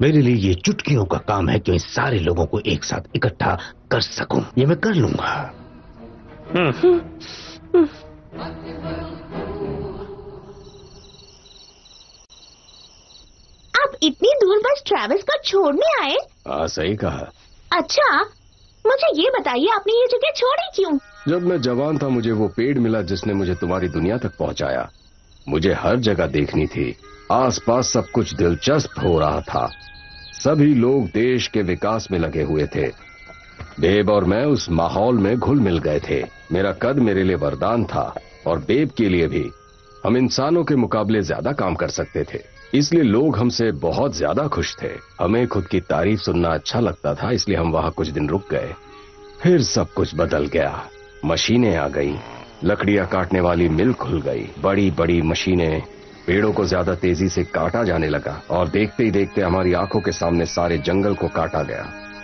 मेरे लिए ये चुटकियों का काम है कि मैं सारे लोगों को एक साथ इकट्ठा कर सकूं। ये मैं कर लूंगा। आप इतनी दूर बस ट्रैविस को छोड़ने आए? हाँ, सही कहा। अच्छा, मुझे ये बताइए आपने ये जगह छोड़ी क्यों? जब मैं जवान था मुझे वो पेड़ मिला जिसने मुझे तुम्हारी दुनिया तक पहुंचाया। मुझे हर जगह देखनी थी, आसपास सब कुछ दिलचस्प हो रहा था। सभी लोग देश के विकास में लगे हुए थे। बेब और मैं उस माहौल में घुल मिल गए थे। मेरा कद मेरे लिए वरदान था और बेब के लिए भी। हम इंसानों के मुकाबले ज्यादा काम कर सकते थे, इसलिए लोग हमसे बहुत ज्यादा खुश थे। हमें खुद की तारीफ सुनना अच्छा लगता था, इसलिए हम वहां कुछ दिन रुक गए। फिर सब कुछ बदल गया। मशीनें आ गई, लकड़ियां काटने वाली मिल खुल गई। बड़ी बड़ी मशीनें, पेड़ों को ज्यादा तेजी से काटा जाने लगा और देखते ही देखते हमारी आंखों के सामने सारे जंगल को काटा गया।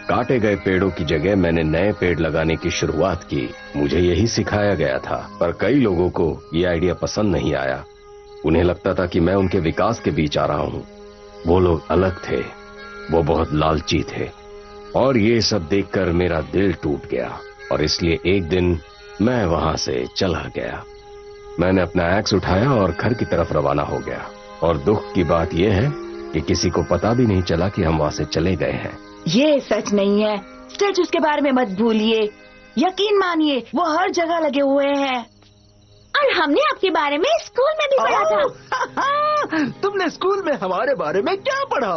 काटे गए पेड़ों की जगह मैंने नए पेड़ लगाने की शुरुआत की। मुझे यही सिखाया गया था, पर कई लोगों को ये आइडिया पसंद नहीं आया। उन्हें लगता था कि मैं उनके विकास के बीच आ रहा हूँ। वो लोग अलग थे, वो बहुत लालची थे, और ये सब देखकर मेरा दिल टूट गया और इसलिए एक दिन मैं वहां से चला गया। मैंने अपना एक्स उठाया और घर की तरफ रवाना हो गया। और दुख की बात यह है कि किसी को पता भी नहीं चला कि हम वहां से चले गए हैं। ये सच नहीं है। स्टैचूज के बारे में मत भूलिए, यकीन मानिए वो हर जगह लगे हुए हैं। और हमने आपके बारे में स्कूल में भी पढ़ा था। तुमने स्कूल में हमारे बारे में क्या पढ़ा?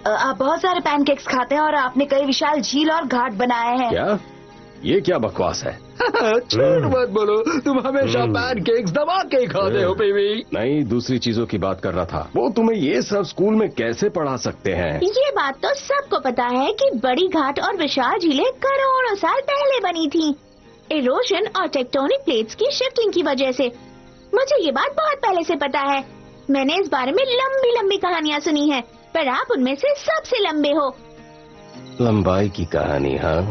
आप बहुत सारे पैनकेक्स खाते हैं और आपने कई विशाल झील और घाट बनाए हैं। क्या? ये क्या बकवास है? झूठ मत बोलो, तुम हमेशा पैनकेक्स दबा के खाते हो बेबी। नहीं, दूसरी चीजों की बात कर रहा था। वो तुम्हें ये सब स्कूल में कैसे पढ़ा सकते हैं? ये बात तो सबको पता है कि बड़ी घाट और विशाल झीलें करोड़ों साल पहले बनी थी, इरोजन और टेक्टोनिक प्लेट्स की शिफ्टिंग की वजह से। मुझे ये बात बहुत पहले से पता है। मैंने इस बारे में लंबी लंबी कहानियाँ सुनी है, पर आप उनमें से सबसे लंबे हो। लंबाई की कहानी? हाँ,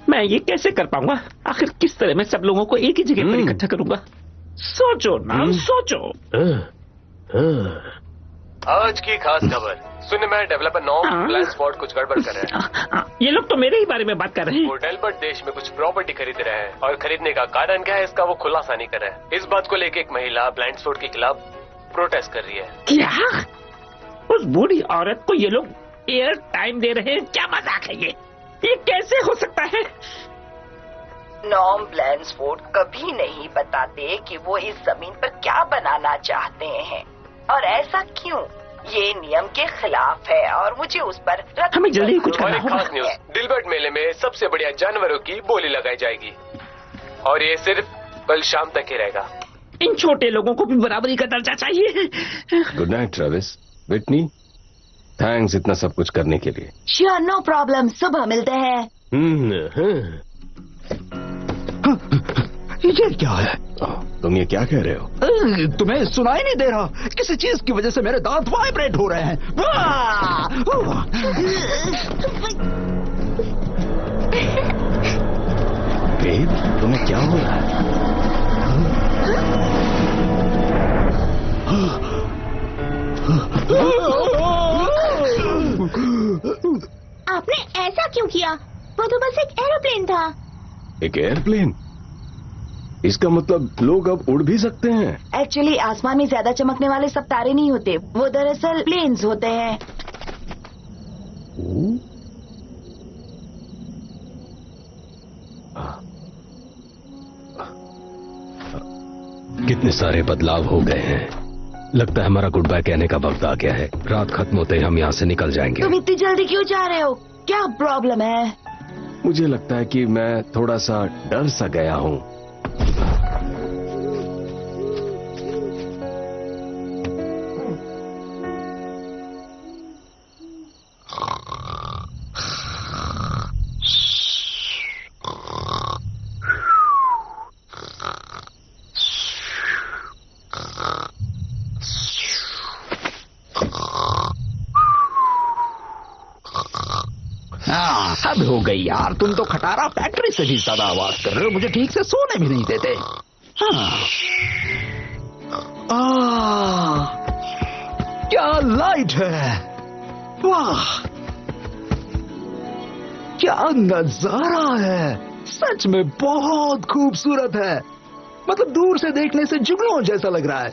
मैं ये कैसे कर पाऊंगा? आखिर किस तरह मैं सब लोगों को एक ही जगह पर इकट्ठा करूंगा? सोचो ना, सोचो। आज की खास खबर सुनने में डेवलपर नॉर्म ब्लैंसफोर्ड कुछ गड़बड़ कर रहे हैं। ये लोग तो मेरे ही बारे में बात कर रहे हैं। वो डेलबर्ट देश में कुछ प्रॉपर्टी खरीद रहे हैं और खरीदने का कारण क्या है इसका वो खुलासा नहीं कर रहे हैं। इस बात को लेकर एक महिला ब्लैंसफोर्ड के खिलाफ प्रोटेस्ट कर रही है। क्या? उस बूढ़ी औरत को ये लोग एयर टाइम दे रहे हैं? क्या मजाक है ये कैसे हो सकता है? नॉर्म ब्लैंसफोर्ड कभी नहीं बताते कि वो इस जमीन पर क्या बनाना चाहते हैं और ऐसा क्यों। ये नियम के खिलाफ है और मुझे उस पर हमें जल्दी कुछ करना होगा। खास न्यूज, डिलबर्ट मेले में सबसे बढ़िया जानवरों की बोली लगाई जाएगी और ये सिर्फ कल शाम तक ही रहेगा। इन छोटे लोगों को भी बराबरी का दर्जा चाहिए। Good night Travis. Whitney, thanks इतना सब कुछ करने के लिए। Sure, no problem. सुबह मिलते हैं। ये क्या है? तुम ये क्या कह रहे हो? तुम्हें सुनाई नहीं दे रहा? किसी चीज की वजह से मेरे दांत वाइब्रेट हो रहे हैं। बेब, तुम्हें क्या हो रहा है? आपने ऐसा क्यों किया? वो तो बस एक एरोप्लेन था। एक एयरप्लेन? इसका मतलब लोग अब उड़ भी सकते हैं? एक्चुअली आसमान में ज्यादा चमकने वाले सब तारे नहीं होते, वो दरअसल प्लेन्स होते हैं। कितने सारे बदलाव हो गए हैं। लगता है हमारा गुड बाय कहने का वक्त आ गया है। रात खत्म होते ही हम यहाँ से निकल जाएंगे। तुम इतनी जल्दी क्यों जा रहे हो? क्या प्रॉब्लम है? मुझे लगता है कि मैं थोड़ा सा डर सा गया हूँ। हद हो गई यार, तुम तो खटारा फैक्ट्री से भी ज्यादा आवाज कर रहे हो। मुझे ठीक से सोने भी नहीं देते। लाइट है। वाह, क्या नजारा है, सच में बहुत खूबसूरत है। मतलब दूर से देखने से जुगनू जैसा लग रहा है।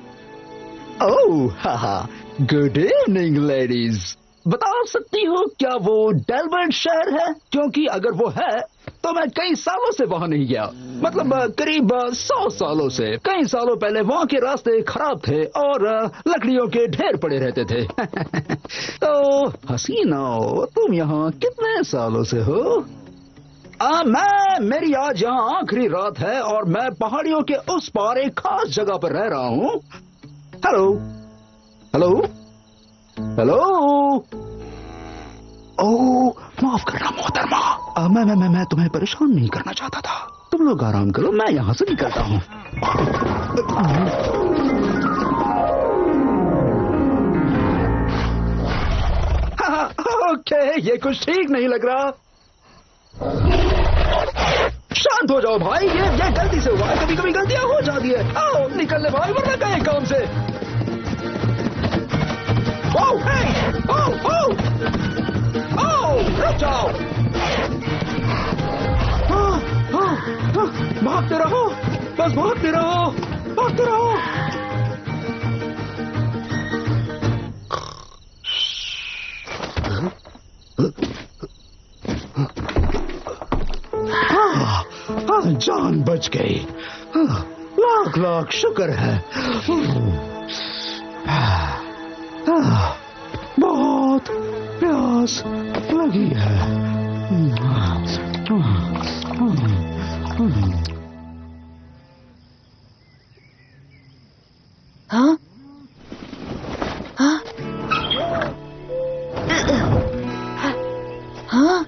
ओह, हाहा, गुड इवनिंग लेडीज। बता सकती हो क्या वो डेलबर्ट शहर है? क्योंकि अगर वो है तो मैं कई सालों से वहां नहीं गया। मतलब करीब 100 सालों से। कई सालों पहले वहां के रास्ते खराब थे और लकड़ियों के ढेर पड़े रहते थे। तो हसीना, तुम यहाँ कितने सालों से हो? मेरी आज यहाँ आखिरी रात है और मैं पहाड़ियों के उस पार एक खास जगह पर रह रहा हूँ। Hello hello hello. ओह, माफ करना मोहतरमा, मैं तुम्हें परेशान नहीं करना चाहता था। तुम लोग आराम करो, मैं यहाँ से निकलता हूँ। ओके, ये कुछ ठीक नहीं लग रहा। शांत हो जाओ भाई, ये गलती से हुआ है। कभी कभी गलतियां हो जाती है। आओ निकल ले भाई, वरना कहीं काम से। ओह, हे, ओह, ओह, ओह, रुक जाओ। भागते रहो, बस भागते रहो, भागते रहो। जान बच गई। लाख लाख शुक्र है। बहुत प्यास लगी है। हाँ? हाँ? हाँ?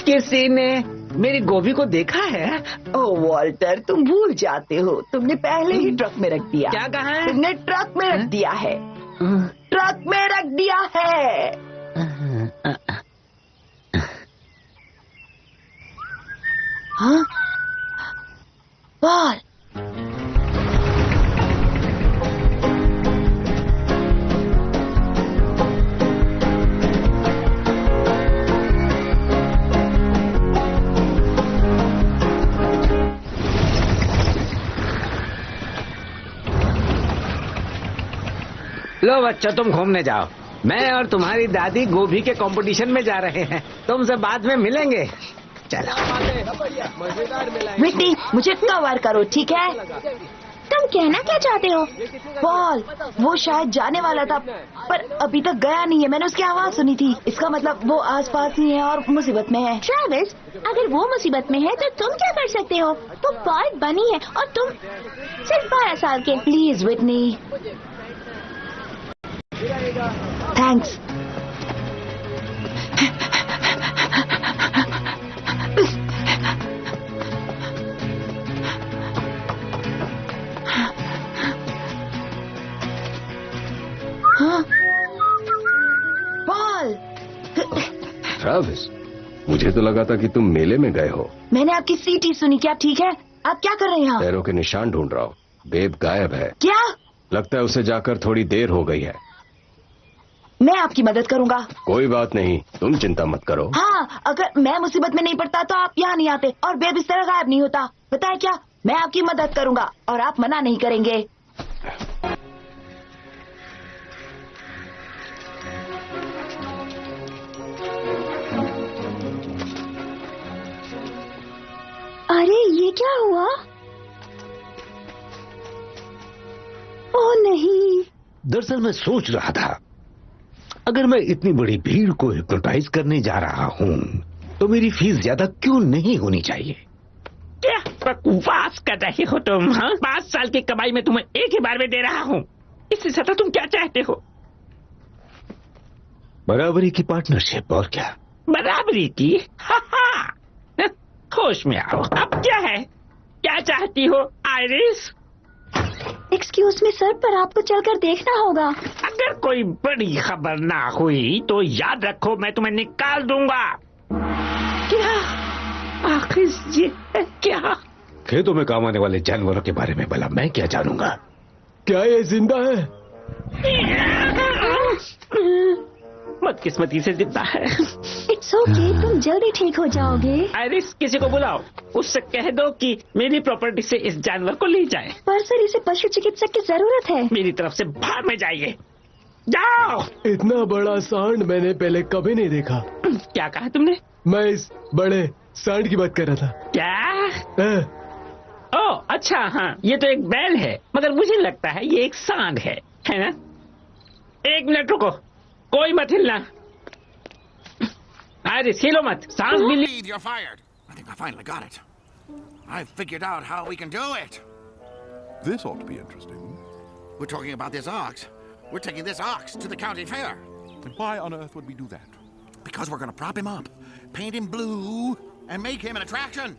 किसी ने मेरी गोभी को देखा है? ओह वॉल्टर, तुम भूल जाते हो, तुमने पहले ही ट्रक में रख दिया। क्या कहा है? तुमने ट्रक में रख दिया है। ट्रक में रख दिया है। हाँ? पॉल, लो बच्चों, तुम घूमने जाओ। मैं और तुम्हारी दादी गोभी के कंपटीशन में जा रहे हैं। तुमसे बाद में मिलेंगे। चलो। विटनी, मुझे कवर करो, ठीक है? तुम कहना क्या चाहते हो? पॉल, वो शायद जाने वाला था पर अभी तक गया नहीं है। मैंने उसकी आवाज सुनी थी। इसका मतलब वो आसपास ही है और मुसीबत में है। ट्रेविस, अगर वो मुसीबत में है तो तुम क्या कर सकते हो? वो पॉल बनी है और तुम सिर्फ 12 साल के। Please Whitney. थैंक्स। हाँ? पॉल! ट्रेविस, मुझे तो लगा था कि तुम मेले में गए हो। मैंने आपकी सीटी सुनी। क्या ठीक है? आप क्या कर रहे हैं यहाँ? पैरों के निशान ढूंढ रहा हूँ। बेब गायब है। क्या? लगता है उसे जाकर थोड़ी देर हो गई है। मैं आपकी मदद करूंगा। कोई बात नहीं, तुम चिंता मत करो। हाँ, अगर मैं मुसीबत में नहीं पड़ता तो आप यहाँ नहीं आते और बेब इस तरह गायब नहीं होता। पता है क्या, मैं आपकी मदद करूंगा और आप मना नहीं करेंगे। अरे ये क्या हुआ? ओह नहीं। दरअसल मैं सोच रहा था, अगर मैं इतनी बड़ी भीड़ को हिप्नोटाइज करने जा रहा हूँ तो मेरी फीस ज्यादा क्यों नहीं होनी चाहिए? क्या बकवास कर रहे हो तुम? हाँ? 5 साल की कमाई में तुम्हें एक ही बार में दे रहा हूँ। इससे ज्यादा तुम क्या चाहते हो? बराबरी की पार्टनरशिप, और क्या? बराबरी की? होश में आओ। अब क्या है? क्या चाहती हो आइरिस? एक्सक्यूज मी सर, पर आपको चलकर देखना होगा। अगर कोई बड़ी खबर ना हुई तो याद रखो मैं तुम्हें निकाल दूंगा। क्या? ये क्या? खेतों में काम आने वाले जानवरों के बारे में भला मैं क्या जानूंगा? क्या ये जिंदा है? बदकिस्मती से जिंदा है। इट्स ओके, तुम जल्दी ठीक हो जाओगे। आइरिस, किसी को बुलाओ, उससे कह दो कि मेरी प्रॉपर्टी से इस जानवर को ले जाए। पर सर, इसे पशु चिकित्सक की जरूरत है। मेरी तरफ से बाहर में जाइए, जाओ। इतना बड़ा सांड मैंने पहले कभी नहीं देखा। क्या कहा तुमने? मैं इस बड़े सांड की बात कर रहा था। क्या? ओह अच्छा, हाँ, ये तो एक बैल है, मगर मुझे लगता है ये एक सांड है ना? एक मिनट रुको, कोई मत हिलना। आइरिस, हिलो मत, सांस भी ली। You're fired. I think I finally got it. I've figured out how we can do it. This ought to be interesting. We're talking about this ox. We're taking this ox to the county fair. And why on earth would we do that? Because we're going to prop him up, paint him blue, and make him an attraction.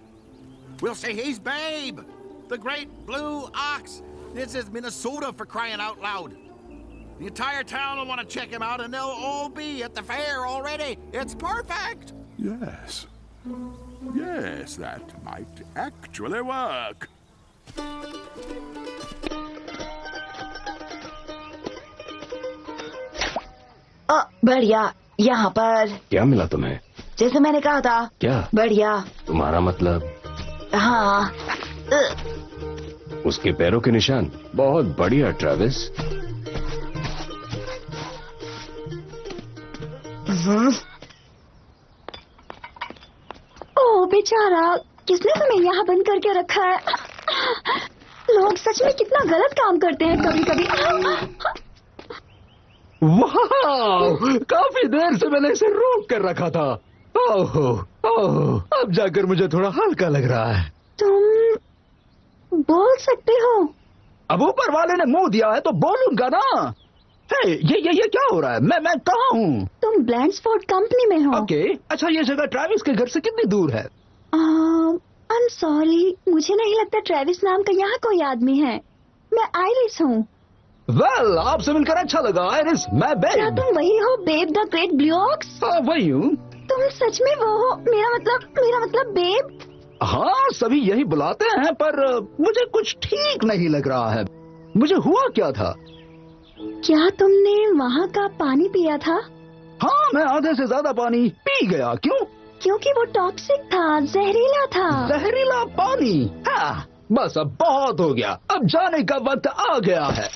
We'll say he's Babe, the great blue ox. This is Minnesota, for crying out loud. The entire town will want to check him out, and they'll all be at the fair already. It's perfect. Yes. Yes, that might actually work. बढ़िया। यहाँ पर क्या मिला तुम्हें? जैसे मैंने कहा था। क्या? बढ़िया। तुम्हारा मतलब? हाँ। उसके पैरों के निशान। बहुत बढ़िया ट्रेविस। ओह बेचारा, किसने तुम्हें यहाँ बंद करके रखा है? लोग सच में कितना गलत काम करते हैं कभी कभी। वाह, काफी देर से मैंने इसे रोक कर रखा था। ओह, ओह, अब जाकर मुझे थोड़ा हल्का लग रहा है। तुम बोल सकते हो? अब ऊपर वाले ने मुंह दिया है तो बोलूंगा ना। हे, ये क्या हो रहा है? मैं कहाँ हूँ? तुम ब्लैंड्सफोर्ड कंपनी में हो। ओके, अच्छा, ये जगह ट्रेविस के घर से कितनी दूर है? आई एम सॉरी, मुझे नहीं लगता ट्रेविस नाम का यहाँ कोई आदमी है। मैं आइरिस हूँ। वेल, आपसे मिलकर अच्छा लगा आइरिस। मैं बेब। क्या तुम वही हो, Babe the great blue ox? हाँ, वही हूँ। तुम सच में वो हो? मेरा मतलब बेब। हाँ, सभी यही बुलाते हैं, पर मुझे कुछ ठीक नहीं लग रहा है। मुझे हुआ क्या था? क्या तुमने वहाँ का पानी पिया था? हाँ, मैं आधे से ज्यादा पानी पी गया। क्यों? क्योंकि वो टॉक्सिक था, जहरीला था। जहरीला पानी? हाँ, बस अब बहुत हो गया। अब जाने का वक्त आ गया है।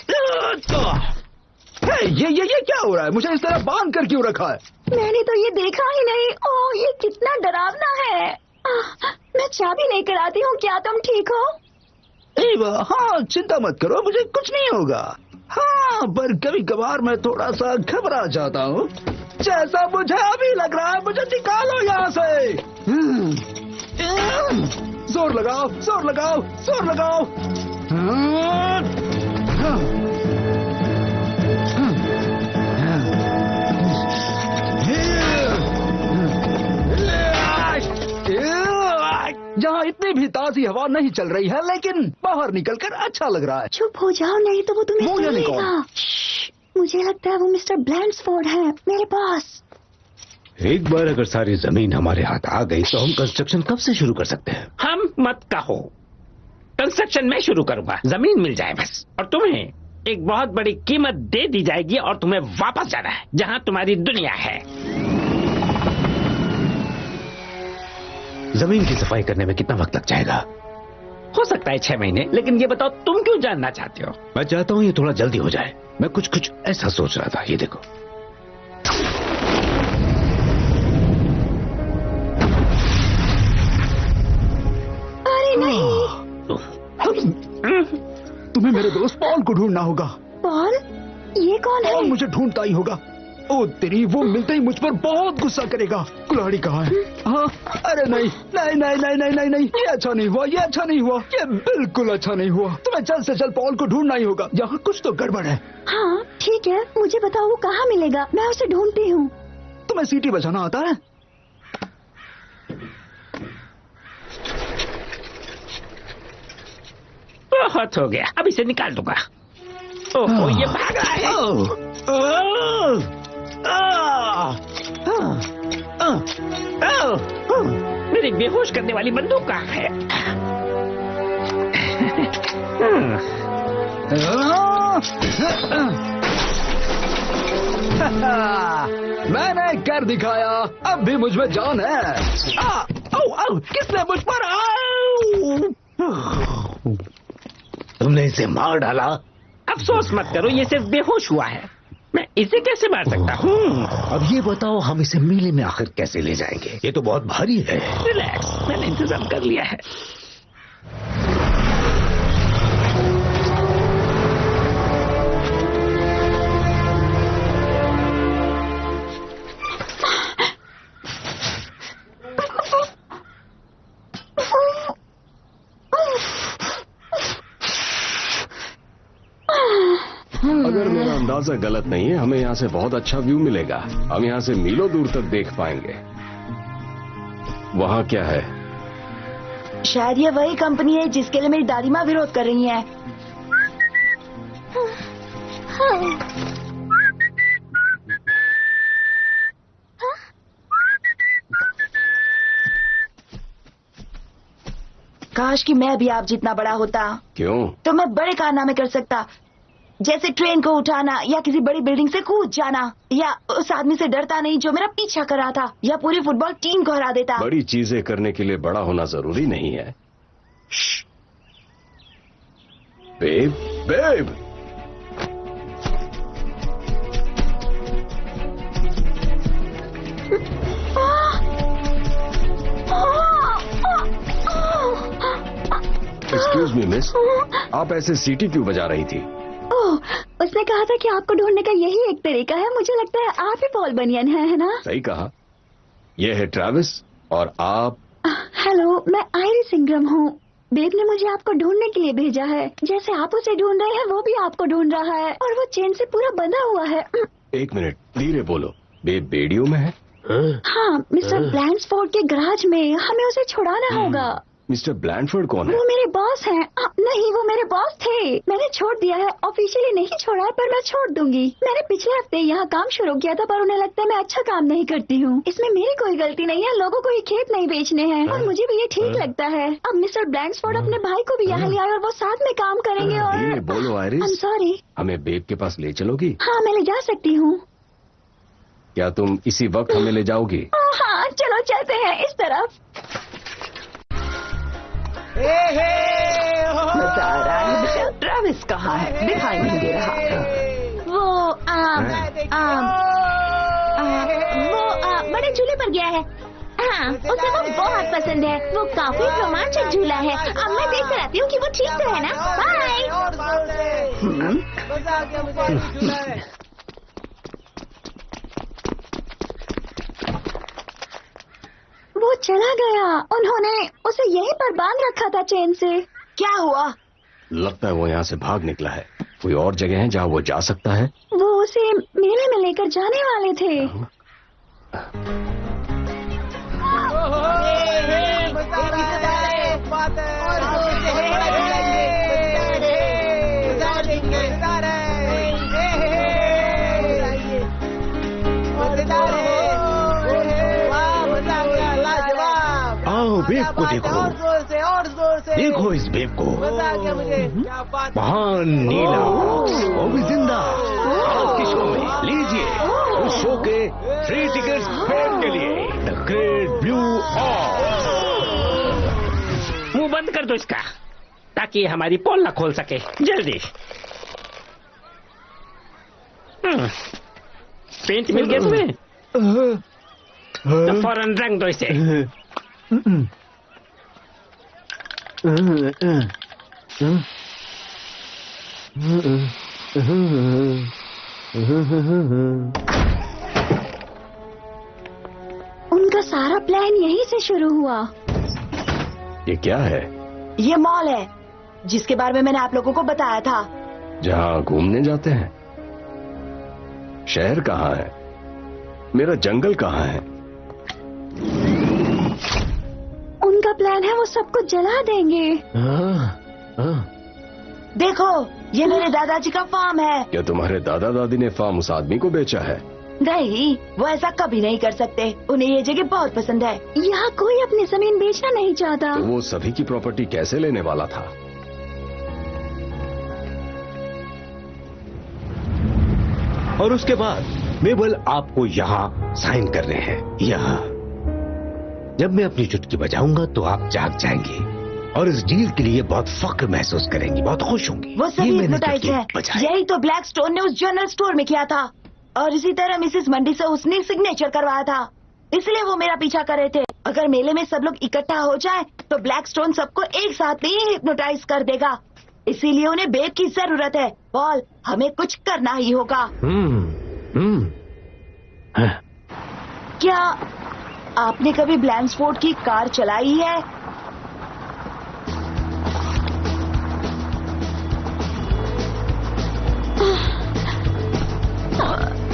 ये क्या हो रहा है? मुझे इस तरह बांध कर क्यों रखा है? मैंने तो ये देखा ही नहीं। ओह, ये कितना डरावना है। मैं चाबी लेकर आती हूँ। क्या तुम ठीक हो? हाँ, चिंता मत करो, मुझे कुछ नहीं होगा। हाँ, पर कभी कभार मैं थोड़ा सा घबरा जाता हूँ, जैसा मुझे अभी लग रहा है। मुझे निकालो यहाँ से। जोर लगाओ, जोर लगाओ, जोर लगाओ। यहाँ इतनी भी ताजी हवा नहीं चल रही है, लेकिन बाहर निकलकर अच्छा लग रहा है। चुप हो जाओ, नहीं तो वो तुम्हें सुनेगा। मुझे लगता है वो मिस्टर ब्लैंड्सफोर्ड है, मेरे पास। एक बार अगर सारी जमीन हमारे हाथ आ गई तो हम कंस्ट्रक्शन कब से शुरू कर सकते हैं? हम मत कहो, कंस्ट्रक्शन मैं शुरू करूंगा। जमीन मिल जाए बस, और तुम्हें एक बहुत बड़ी कीमत दे दी जाएगी, और तुम्हें वापस जाना है जहां तुम्हारी दुनिया है। जमीन की सफाई करने में कितना वक्त लग जाएगा? हो सकता है 6 महीने, लेकिन ये बताओ तुम क्यों जानना चाहते हो? मैं चाहता हूँ ये थोड़ा जल्दी हो जाए। मैं कुछ ऐसा सोच रहा था, ये देखो। अरे नहीं। तुम्हें मेरे दोस्त पॉल को ढूंढना होगा। पॉल? ये कौन है? पॉल मुझे ढूंढता ही होगा। ओ तेरी, वो मिलते ही मुझ पर बहुत गुस्सा करेगा। कुल्हाड़ी कहाँ है? हाँ, अरे नहीं नहीं नहीं नहीं नहीं नहीं नहीं, ये अच्छा नहीं हुआ, ये अच्छा नहीं हुआ, ये बिल्कुल अच्छा नहीं हुआ। तुम्हें जल्द से जल्द पॉल को ढूंढना ही होगा। यहाँ कुछ तो गड़बड़ है। हाँ ठीक है, मुझे बताओ वो कहाँ मिलेगा, मैं उसे ढूंढती हूँ। तुम्हें सीटी बजाना आता है? बहुत हो गया, अब इसे निकाल दूंगा। ओह, ये भाग रहा है। मेरी बेहोश करने वाली बंदूक कहाँ है? मैंने कर दिखाया, अब भी मुझ में जान है। किसने मुझ पर तुमने इसे मार डाला? अफसोस मत करो, ये सिर्फ बेहोश हुआ है। मैं इसे कैसे मार सकता हूँ? अब ये बताओ, हम इसे मेले में आखिर कैसे ले जाएंगे? ये तो बहुत भारी है। रिलैक्स, मैंने इंतजाम कर लिया है। अगर मेरा अंदाजा गलत नहीं है, हमें यहाँ से बहुत अच्छा व्यू मिलेगा। हम यहाँ से मीलों दूर तक देख पाएंगे। वहाँ क्या है? शायद ये वही कंपनी है जिसके लिए मेरी दादी माँ विरोध कर रही है। काश कि मैं भी आप जितना बड़ा होता। क्यों? तो मैं बड़े कारनामे कर सकता, जैसे ट्रेन को उठाना या किसी बड़ी बिल्डिंग से कूद जाना, या उस आदमी से डरता नहीं जो मेरा पीछा कर रहा था, या पूरी फुटबॉल टीम को हरा देता। बड़ी चीजें करने के लिए बड़ा होना जरूरी नहीं है। Babe, Babe. Excuse me miss, आप ऐसे सीटी क्यों बजा रही थी? उसने कहा था कि आपको ढूंढने का यही एक तरीका है। मुझे लगता है आप ही पॉल बनियन है ना? सही कहा। यह है ट्रैविस और आप? हेलो, मैं आयरिस इंग्रम हूँ। बेब ने मुझे आपको ढूंढने के लिए भेजा है। जैसे आप उसे ढूंढ रहे हैं, वो भी आपको ढूंढ रहा है, और वो चेन से पूरा बंधा हुआ है। एक मिनट, धीरे बोलो। बेब बेडियो में है? हाँ, मिस्टर ब्लैंड्सफोर्ड के गराज में। हमें उसे छुड़ाना होगा। मिस्टर ब्लैंडफोर्ड कौन है? वो मेरे बॉस हैं। नहीं, वो मेरे बॉस थे। मैंने छोड़ दिया है, ऑफिशियली नहीं छोड़ा है, पर मैं छोड़ दूंगी। मैंने पिछले हफ्ते यहाँ काम शुरू किया था, पर उन्हें लगता है मैं अच्छा काम नहीं करती हूँ। इसमें मेरी कोई गलती नहीं है। लोगों को ये खेत नहीं बेचने हैं, और मुझे भी ये ठीक लगता है। अब मिस्टर ब्लैंडफोर्ड अपने भाई को भी यहाँ ले आए, और वो साथ में काम करेंगे। और बोलो आयरिस, I'm sorry। हमें बेब के पास ले चलोगी? हाँ, मैं ले जा सकती हूँ। क्या तुम इसी वक्त हमें ले जाओगी? हाँ, चलो चलते हैं इस तरफ। मजा आ रहा है। बेटा ट्रैविस कहाँ है? दिखाई नहीं दे रहा। वो बड़े झूले पर गया है। हाँ, उसे वो बहुत पसंद है। वो काफी रोमांचक झूला है। अब मैं देख कर आती हूँ कि वो ठीक तो है ना। बाय। वो चला गया। उन्होंने उसे यहीं पर बांध रखा था चेन से। क्या हुआ? लगता है वो यहाँ से भाग निकला है। कोई और जगह है जहाँ वो जा सकता है? वो उसे मेले में लेकर जाने वाले थे। बेब को देखो, देखो इस बेब को। महान नीला वो भी जिंदा आज के शो में। लीजिए उस शो के 3 टिकट्स बेब के लिए। The great blue ox. मुंह बंद कर दो इसका, ताकि हमारी पोल न खोल सके। जल्दी। पेंट मिल गया तुम्हें? तो फौरन रंग दो इसे। उनका सारा प्लान यहीं से शुरू हुआ। ये क्या है? ये मॉल है जिसके बारे में मैंने आप लोगों को बताया था। जहाँ घूमने जाते हैं? शहर कहाँ है? मेरा जंगल कहाँ है? उनका प्लान है वो सब कुछ जला देंगे। देखो, ये मेरे दादाजी का फार्म है। क्या तुम्हारे दादा दादी ने फार्म उस आदमी को बेचा है? नहीं, वो ऐसा कभी नहीं कर सकते। उन्हें ये जगह बहुत पसंद है। यहाँ कोई अपनी जमीन बेचना नहीं चाहता। तो वो सभी की प्रॉपर्टी कैसे लेने वाला था? और उसके बाद मेबल आपको यहाँ साइन कर रहे हैं। यहाँ जब मैं अपनी चुटकी बजाऊंगा तो आप जाग जाएंगे और इस डील के लिए बहुत फख्र महसूस करेंगी, बहुत खुश होंगी। वो सभी हिप्नोटाइज है। यही तो ब्लैक स्टोन ने उस जनरल स्टोर में किया था और इसी तरह मिसेस मंडी से उसने सिग्नेचर करवाया था, इसलिए वो मेरा पीछा कर रहे थे। अगर मेले में सब लोग इकट्ठा हो जाए तो ब्लैक स्टोन सबको एक साथ ही हिप्नोटाइज कर देगा, इसीलिए उन्हें बेब की जरूरत है। पॉल, हमें कुछ करना ही होगा। क्या आपने कभी ब्लैंसफोर्ड की कार चलाई है?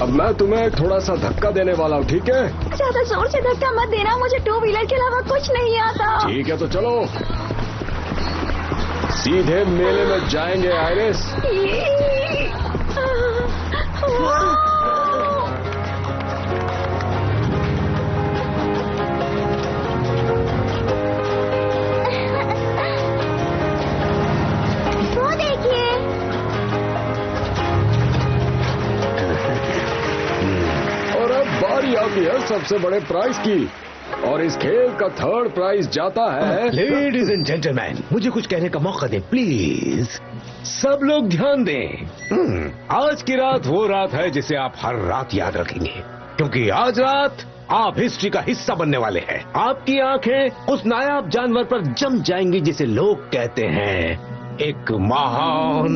अब मैं तुम्हें थोड़ा सा धक्का देने वाला हूँ, ठीक है? ज्यादा जोर से धक्का मत देना, मुझे टू व्हीलर के अलावा कुछ नहीं आता। ठीक है तो चलो सीधे मेले में जाएंगे आइरिस। वो देखिए। और अब बारी आती है सबसे बड़े प्राइज की, और इस खेल का थर्ड प्राइज जाता है। लेडीज एंड जेंटलमैन, मुझे कुछ कहने का मौका दें प्लीज। सब लोग ध्यान दें। आज की रात वो रात है जिसे आप हर रात याद रखेंगे, क्योंकि आज रात आप हिस्ट्री का हिस्सा बनने वाले हैं। आपकी आंखें उस नायाब जानवर पर जम जाएंगी जिसे लोग कहते हैं एक महान।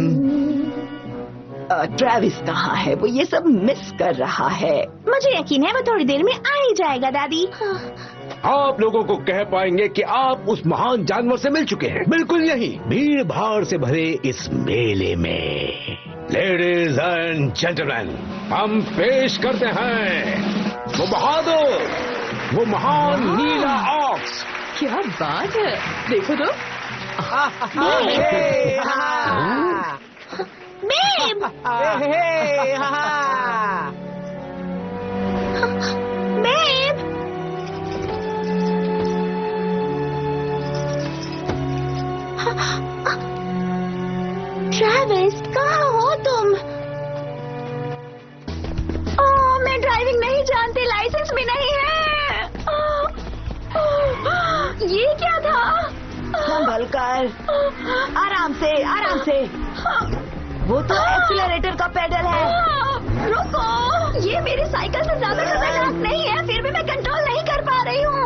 ट्रेविस कहाँ है? वो ये सब मिस कर रहा है। मुझे यकीन है वो थोड़ी देर में आ ही जाएगा दादी। आप लोगों को कह पाएंगे कि आप उस महान जानवर से मिल चुके हैं। बिल्कुल यही भीड़ भाड़ से भरे इस मेले में। लेडीज एंड जेंटलमैन, हम पेश करते हैं वो बहादुर, वो महान नीला ऑक्स। क्या बात है, देखो तो। बेब! बेब! ट्रेविस, कहाँ हो तुम? ओह, मैं ड्राइविंग नहीं जानती, लाइसेंस भी नहीं है। ये क्या था? संभल कर, आराम से, आराम से। वो तो एक्सीलरेटर का पेडल है। रुको, ये मेरी साइकिल से ज्यादा खतरनाक नहीं है, फिर भी मैं कंट्रोल नहीं कर पा रही हूँ।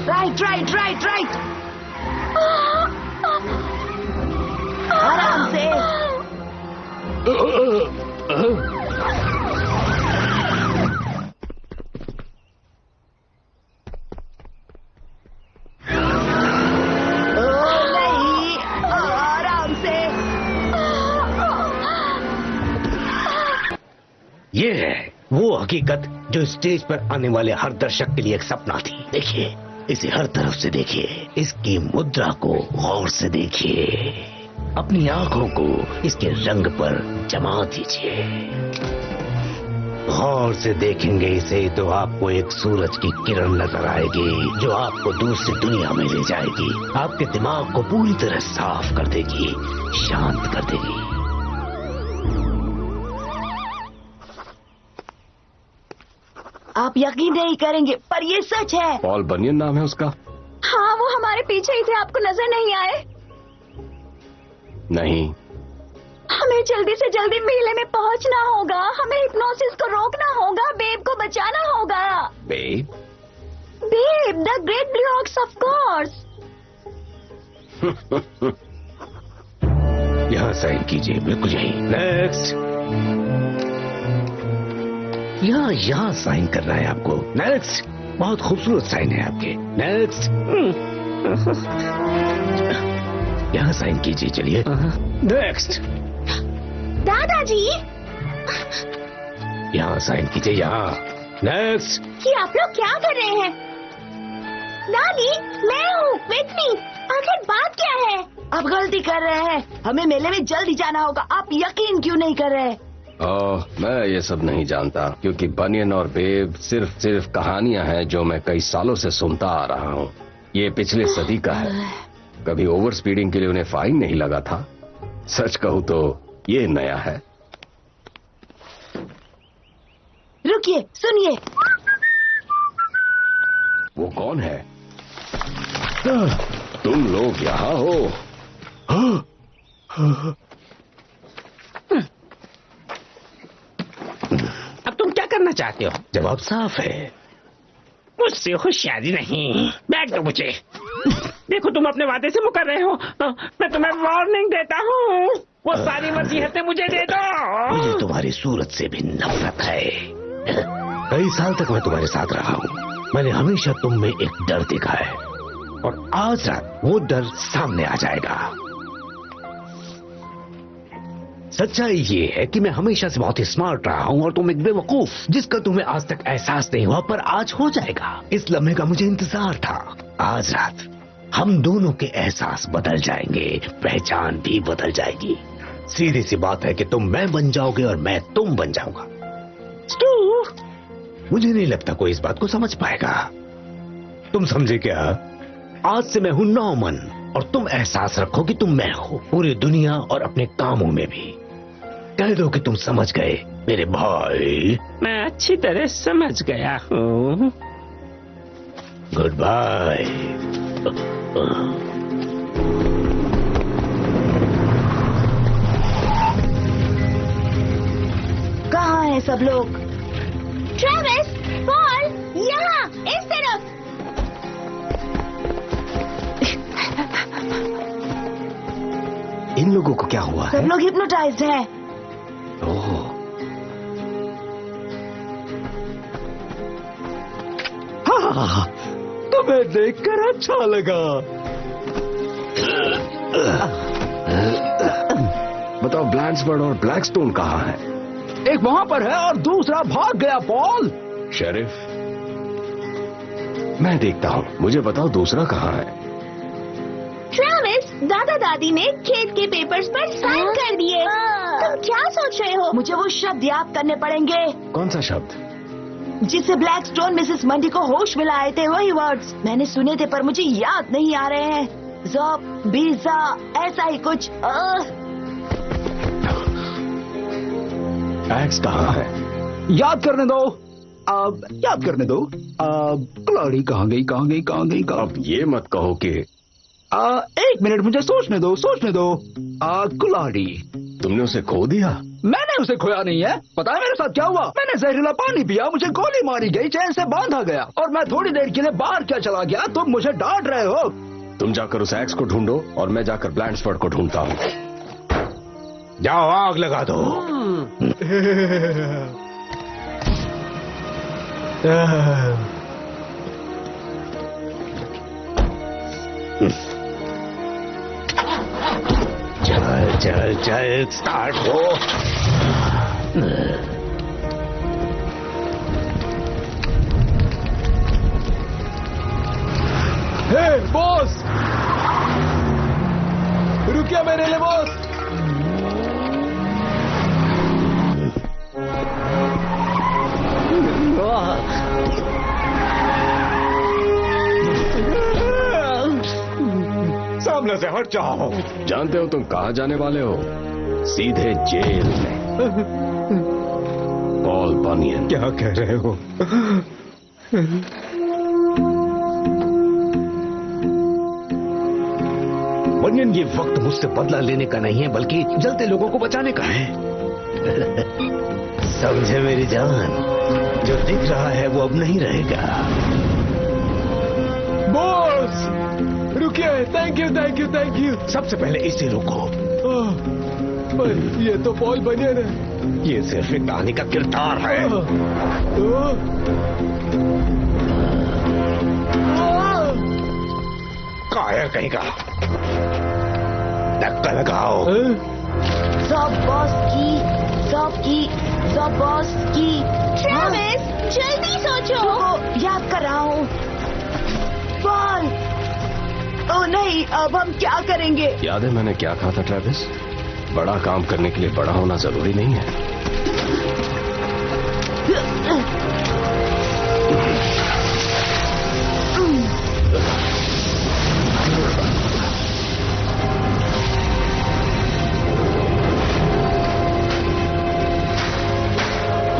राइट राइट राइट राइट, आराम से। नहीं, आराम से। ये है वो हकीकत जो स्टेज पर आने वाले हर दर्शक के लिए एक सपना थी। देखिए, इसे हर तरफ से देखिए, इसकी मुद्रा को गौर से देखिए, अपनी आंखों को इसके रंग पर जमा दीजिए। गौर से देखेंगे इसे तो आपको एक सूरज की किरण नजर आएगी जो आपको दूसरी दुनिया में ले जाएगी, आपके दिमाग को पूरी तरह साफ कर देगी, शांत कर देगी। आप यकीन नहीं करेंगे पर ये सच है। पॉल बनियन नाम है उसका? हाँ, वो हमारे पीछे ही थे, आपको नजर नहीं आए? नहीं। हमें जल्दी से जल्दी मेले में पहुंचना होगा, हमें हिप्नोसिस को रोकना होगा, बेब को बचाना होगा। Babe? Babe, the great blue ox, of course. यहाँ साइन कीजिए, बिल्कुल यही। नेक्स्ट। यहाँ साइन करना है आपको। नेक्स्ट। बहुत खूबसूरत साइन है आपके। नेक्स्ट। यहाँ साइन कीजिए, चलिए। नेक्स्ट। दादाजी, यहाँ साइन कीजिए, यहाँ। नेक्स्ट। ये आप लोग क्या कर रहे हैं? दादी, मैं हूँ विटनी। आखिर बात क्या है? आप गलती कर रहे हैं। हमें मेले में जल्दी जाना होगा। आप यकीन क्यों नहीं कर रहे? मैं ये सब नहीं जानता, क्योंकि बनियन और बेब सिर्फ कहानियां हैं जो मैं कई सालों से सुनता आ रहा हूँ। ये पिछले सदी का है। कभी ओवर स्पीडिंग के लिए उन्हें फाइन नहीं लगा था। सच कहूँ तो ये नया है। रुकिए, सुनिए। वो कौन है? तुम लोग यहाँ हो? अब तुम क्या करना चाहते हो? जवाब साफ है। मुझसे होशियारी नहीं। बैठ दो मुझे। देखो, तुम अपने वादे से मुकर रहे हो। मैं तुम्हें वार्निंग देता हूँ। वो सारी वसीयतें मुझे दे दो। मुझे तुम्हारी सूरत से भी नफरत है। कई साल तक मैं तुम्हारे साथ रहा हूँ। मैंने हमेशा तुम में एक डर देखा है, और आज रात वो डर सामने आ जाएगा। सच्चाई ये है कि मैं हमेशा से बहुत ही स्मार्ट रहा हूँ, और तुम एक बेवकूफ जिसका तुम्हें आज तक एहसास नहीं हुआ, पर आज हो जाएगा। इस लम्हे का मुझे इंतजार था। आज रात हम दोनों के एहसास बदल जाएंगे, पहचान भी बदल जाएगी। सीधी सी बात है कि तुम मैं बन जाओगे और मैं तुम बन जाऊंगा। मुझे नहीं लगता कोई इस बात को समझ पाएगा। तुम समझे क्या? आज से मैं हूं नॉर्मन, और तुम एहसास रखो कि तुम मैं हो, पूरी दुनिया और अपने कामों में भी। कह दो कि तुम समझ गए मेरे भाई। मैं अच्छी तरह समझ गया हूँ। Goodbye. कहाँ हैं सब लोग? ट्रेविस, पॉल, यहाँ, इस तरफ। इन लोगों को क्या हुआ है? सब लोग हिप्नोटाइज्ड हैं। ओह, हाँ, तुम्हें देखकर अच्छा लगा। बताओ, ब्लैंड्सबर्ड और ब्लैकस्टोन कहाँ है? एक वहाँ पर है और दूसरा भाग गया। पॉल, शेरिफ, मैं देखता हूँ। मुझे बताओ दूसरा कहाँ है? ट्रेविस, दादा दादी ने खेत के पेपर्स पर साइन कर दिए। तुम क्या सोच रहे हो? मुझे वो शब्द याद करने पड़ेंगे कौन सा शब्द? जिससे ब्लैकस्टोन मिसेस मंडी को होश में लाए थे। वही वर्ड्स मैंने सुने थे, पर मुझे याद नहीं आ रहे हैं। ज़ॉब, बीजा, ऐसा ही कुछ। एक्स कहाँ है? याद करने दो। याद करने दो। क्लॉडी कहाँ गई? अब ये मत कहो कि एक मिनट, मुझे सोचने दो। क्लॉडी, तुमने उसे खो दिया? मैंने उसे खोया नहीं है। पता है मेरे साथ क्या हुआ? मैंने जहरीला पानी पिया, मुझे गोली मारी गई, चैन से बांधा गया, और मैं थोड़ी देर के लिए बाहर क्या चला गया। तुम मुझे डांट रहे हो। तुम जाकर उस एक्स को ढूंढो, और मैं जाकर ब्लैंड्सबर्ड को ढूंढता हूँ। जाओ, आग लगा दो। चल, स्टार्ट हो। हे बॉस, रुकिए मेरे लिए बॉस। सामने से हट जाओ। जानते हो तुम कहाँ जाने वाले हो? सीधे जेल में। पॉल बनियन। क्या कह रहे हो? बनियन, ये वक्त मुझसे बदला लेने का नहीं है, बल्कि जलते लोगों को बचाने का है। समझे मेरी जान? जो दिख रहा है वो अब नहीं रहेगा। बॉस, रुकिए। Thank you. सबसे पहले इसे रोको। पर ये तो पॉल बनियन है। ये सिर्फ एक कहानी का किरदार है। कायर कहीं का। धक्का लगाओ। ज़ॉब बॉस की। ट्रेविस, जल्दी सोचो। याद कर रहा हूँ। ओह नहीं, अब हम क्या करेंगे? याद है मैंने क्या कहा था ट्रेविस? बड़ा काम करने के लिए बड़ा होना जरूरी नहीं है।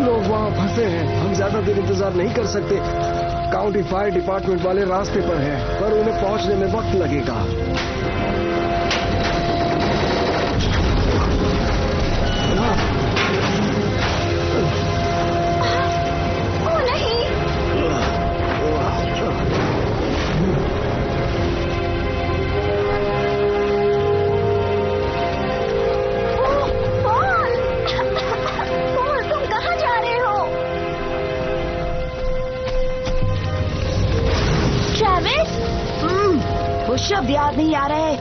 लोग वहाँ फंसे हैं, हम ज्यादा देर इंतजार नहीं कर सकते। काउंटी फायर डिपार्टमेंट वाले रास्ते पर हैं, पर उन्हें पहुंचने में वक्त लगेगा। वो शब्द याद नहीं आ रहे।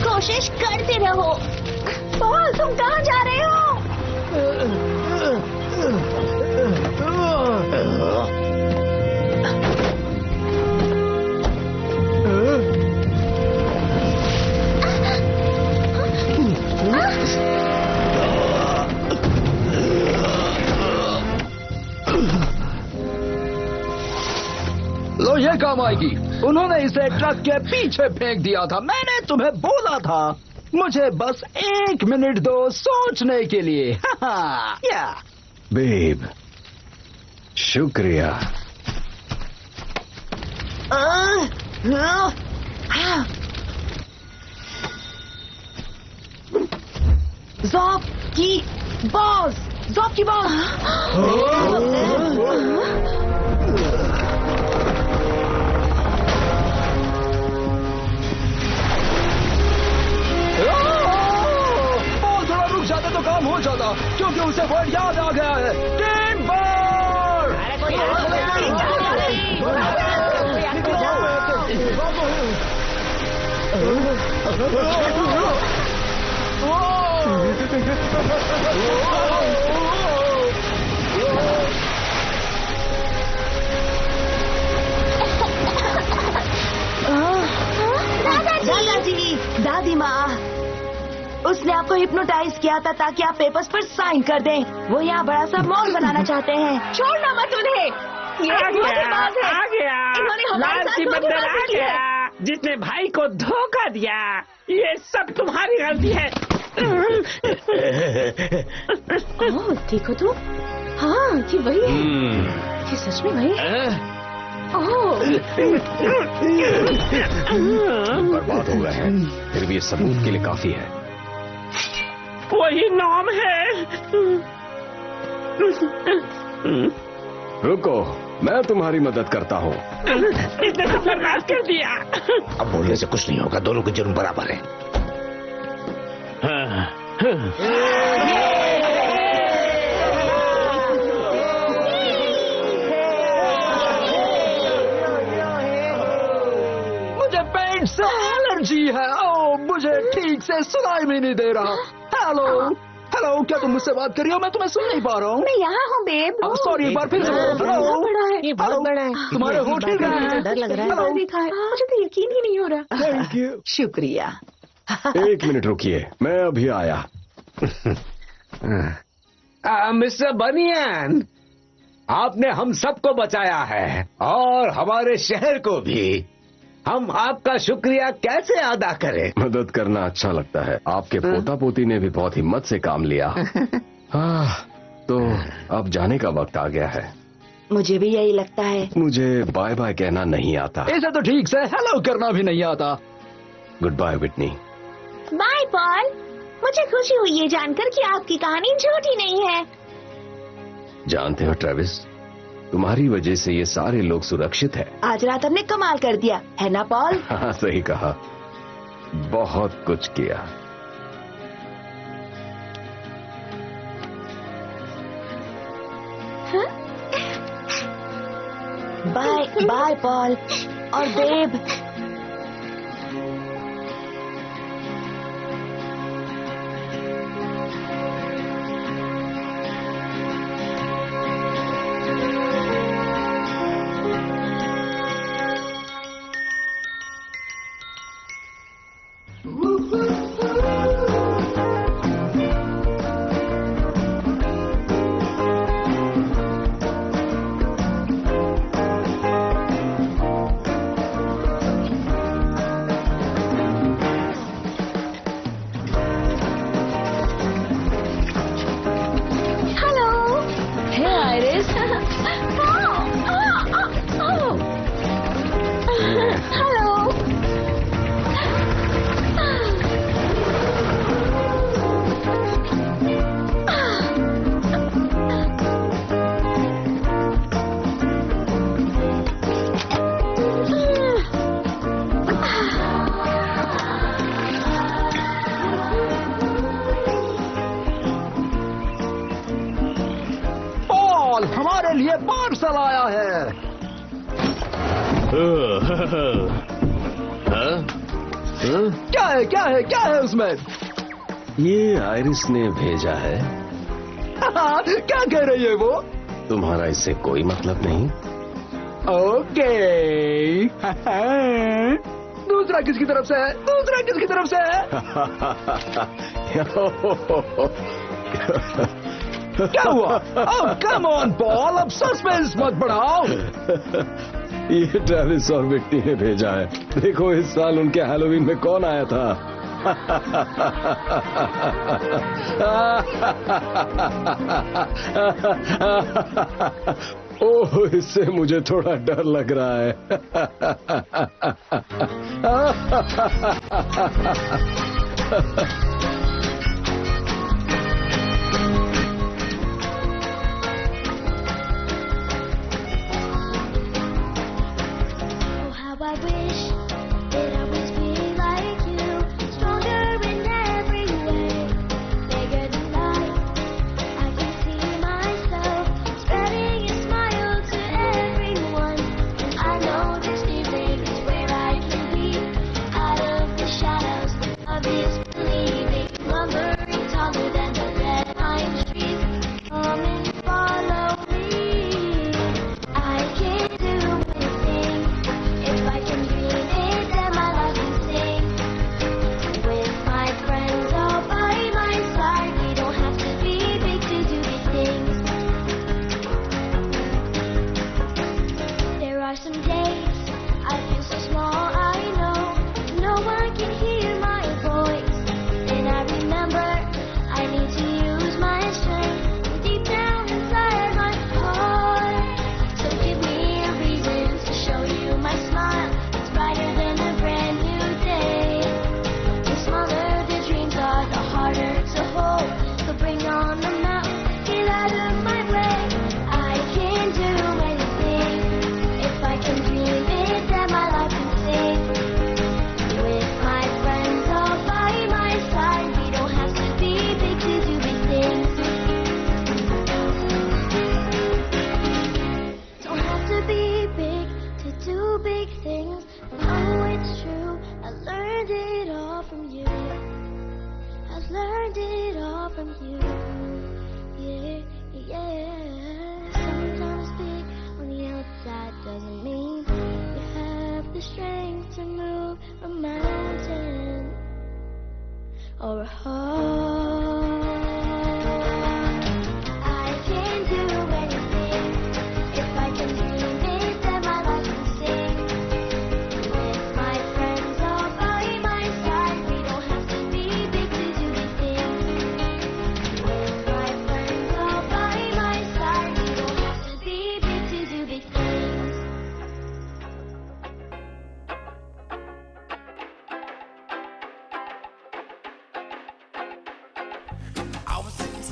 कोशिश करते रहो। पॉल, तुम कहाँ जा रहे हो? लो ये काम आएगी। उन्होंने इसे ट्रक के पीछे फेंक दिया था। मैंने तुम्हें बोला था। मुझे बस 1 मिनट दो सोचने के लिए। या बेब, शुक्रिया। ज़ॉब की बॉस, ज़ॉब की बॉस। थोड़ा रुक जाता तो काम हो जाता, क्योंकि उसे वर्ड याद आ गया है। Team ball. दादाजी, दादी माँ, उसने आपको हिप्नोटाइज किया था ताकि आप पेपर्स पर साइन कर दें। वो यहाँ बड़ा सा मॉल बनाना चाहते हैं। छोड़ना मत उन्हें। ये आ धोखेबाज है। गया, इन्होंने हमारे साथ लालची बंदर धोखेबाजी आ की है। गया, जिसने भाई को धोखा दिया। ये सब तुम्हारी गलती है। ओह, देखो तो। हाँ, ये वही है। ये सच में वही है। बर्बाद हो गए हैं, फिर भी ये सबूत के लिए काफी है। वही नाम है। रुको, मैं तुम्हारी मदद करता हूँ। इसने तो बर्बाद कर दिया। अब बोलने से कुछ नहीं होगा, दोनों के जुर्म बराबर है। मुझे पेट से एलर्जी है। ओह, मुझे ठीक से सुनाई भी नहीं दे रहा। हेलो, हेलो, क्या तुम मुझसे बात कर रही हो? मैं तुम्हें सुन नहीं पा रहा हूँ। मैं यहाँ हूँ बेब। सॉरी, एक बार फिर से बोलो। हेलो, बड़ा है। ये बहुत बड़ा है। तुम्हारे होठ हिल रहे हैं। डर लग रहा है। हेलो। देखा है, मुझे तो यकीन ही नहीं हो रहा। Thank you. शुक्रिया। 1 मिनट रुकिए, मैं अभी आया। मिस्टर बनियान, आपने हम सबको बचाया है और हमारे शहर को भी। हम आपका शुक्रिया कैसे अदा करें? मदद करना अच्छा लगता है। आपके पोता पोती ने भी बहुत हिम्मत से काम लिया। तो अब जाने का वक्त आ गया है। मुझे भी यही लगता है। मुझे बाय बाय कहना नहीं आता। इसे तो ठीक से हेलो करना भी नहीं आता। Goodbye Whitney. Bye Paul. मुझे खुशी हुई ये जानकर कि आपकी कहानी झूठी नहीं है। जानते हो ट्रेविस, तुम्हारी वजह से ये सारे लोग सुरक्षित है। आज रात हमने कमाल कर दिया, है ना पॉल? हाँ, सही कहा। बहुत कुछ किया। बाय बाय पॉल और बेब। लिए पार्सल आया है। क्या है उसमें? ये आइरिस ने भेजा है। क्या कह रही है वो? तुम्हारा इससे कोई मतलब नहीं। ओके। दूसरा किसकी तरफ से है? दूसरा किसकी तरफ से है? क्या हुआ? ओह कम ऑन पॉल, अब सस्पेंस मत बढ़ाओ। ये ट्रेविस और विक्टी ने भेजा है। देखो इस साल उनके हैलोवीन में कौन आया था। ओह इससे मुझे थोड़ा डर लग रहा है।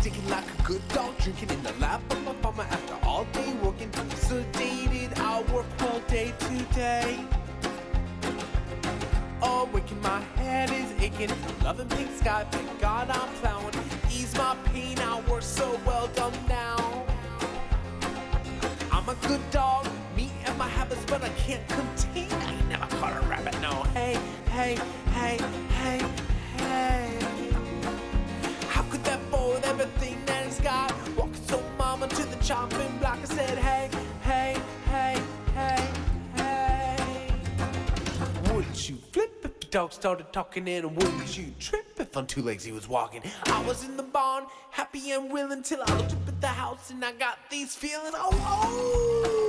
Sticking like a good dog, drinking in the lap of my mama after all day working. Sedated, I work all day today. Oh, waking my head is aching. Loving pink sky, thank God I'm plowing. Ease my pain, I work so well done now. I'm a good dog, me and my habits, but I can't contain. I ain't never caught a rabbit, no. Hey, hey, hey, hey, hey. How could that boy with everything that he's got walk so mama to the chopping block? I said, hey, hey, hey, hey, hey. Wouldn't you flip if the dog started talking? And wouldn't you trip if on two legs he was walking? I was in the barn, happy and willing, till I looked up at the house and I got these feelings. Oh, oh.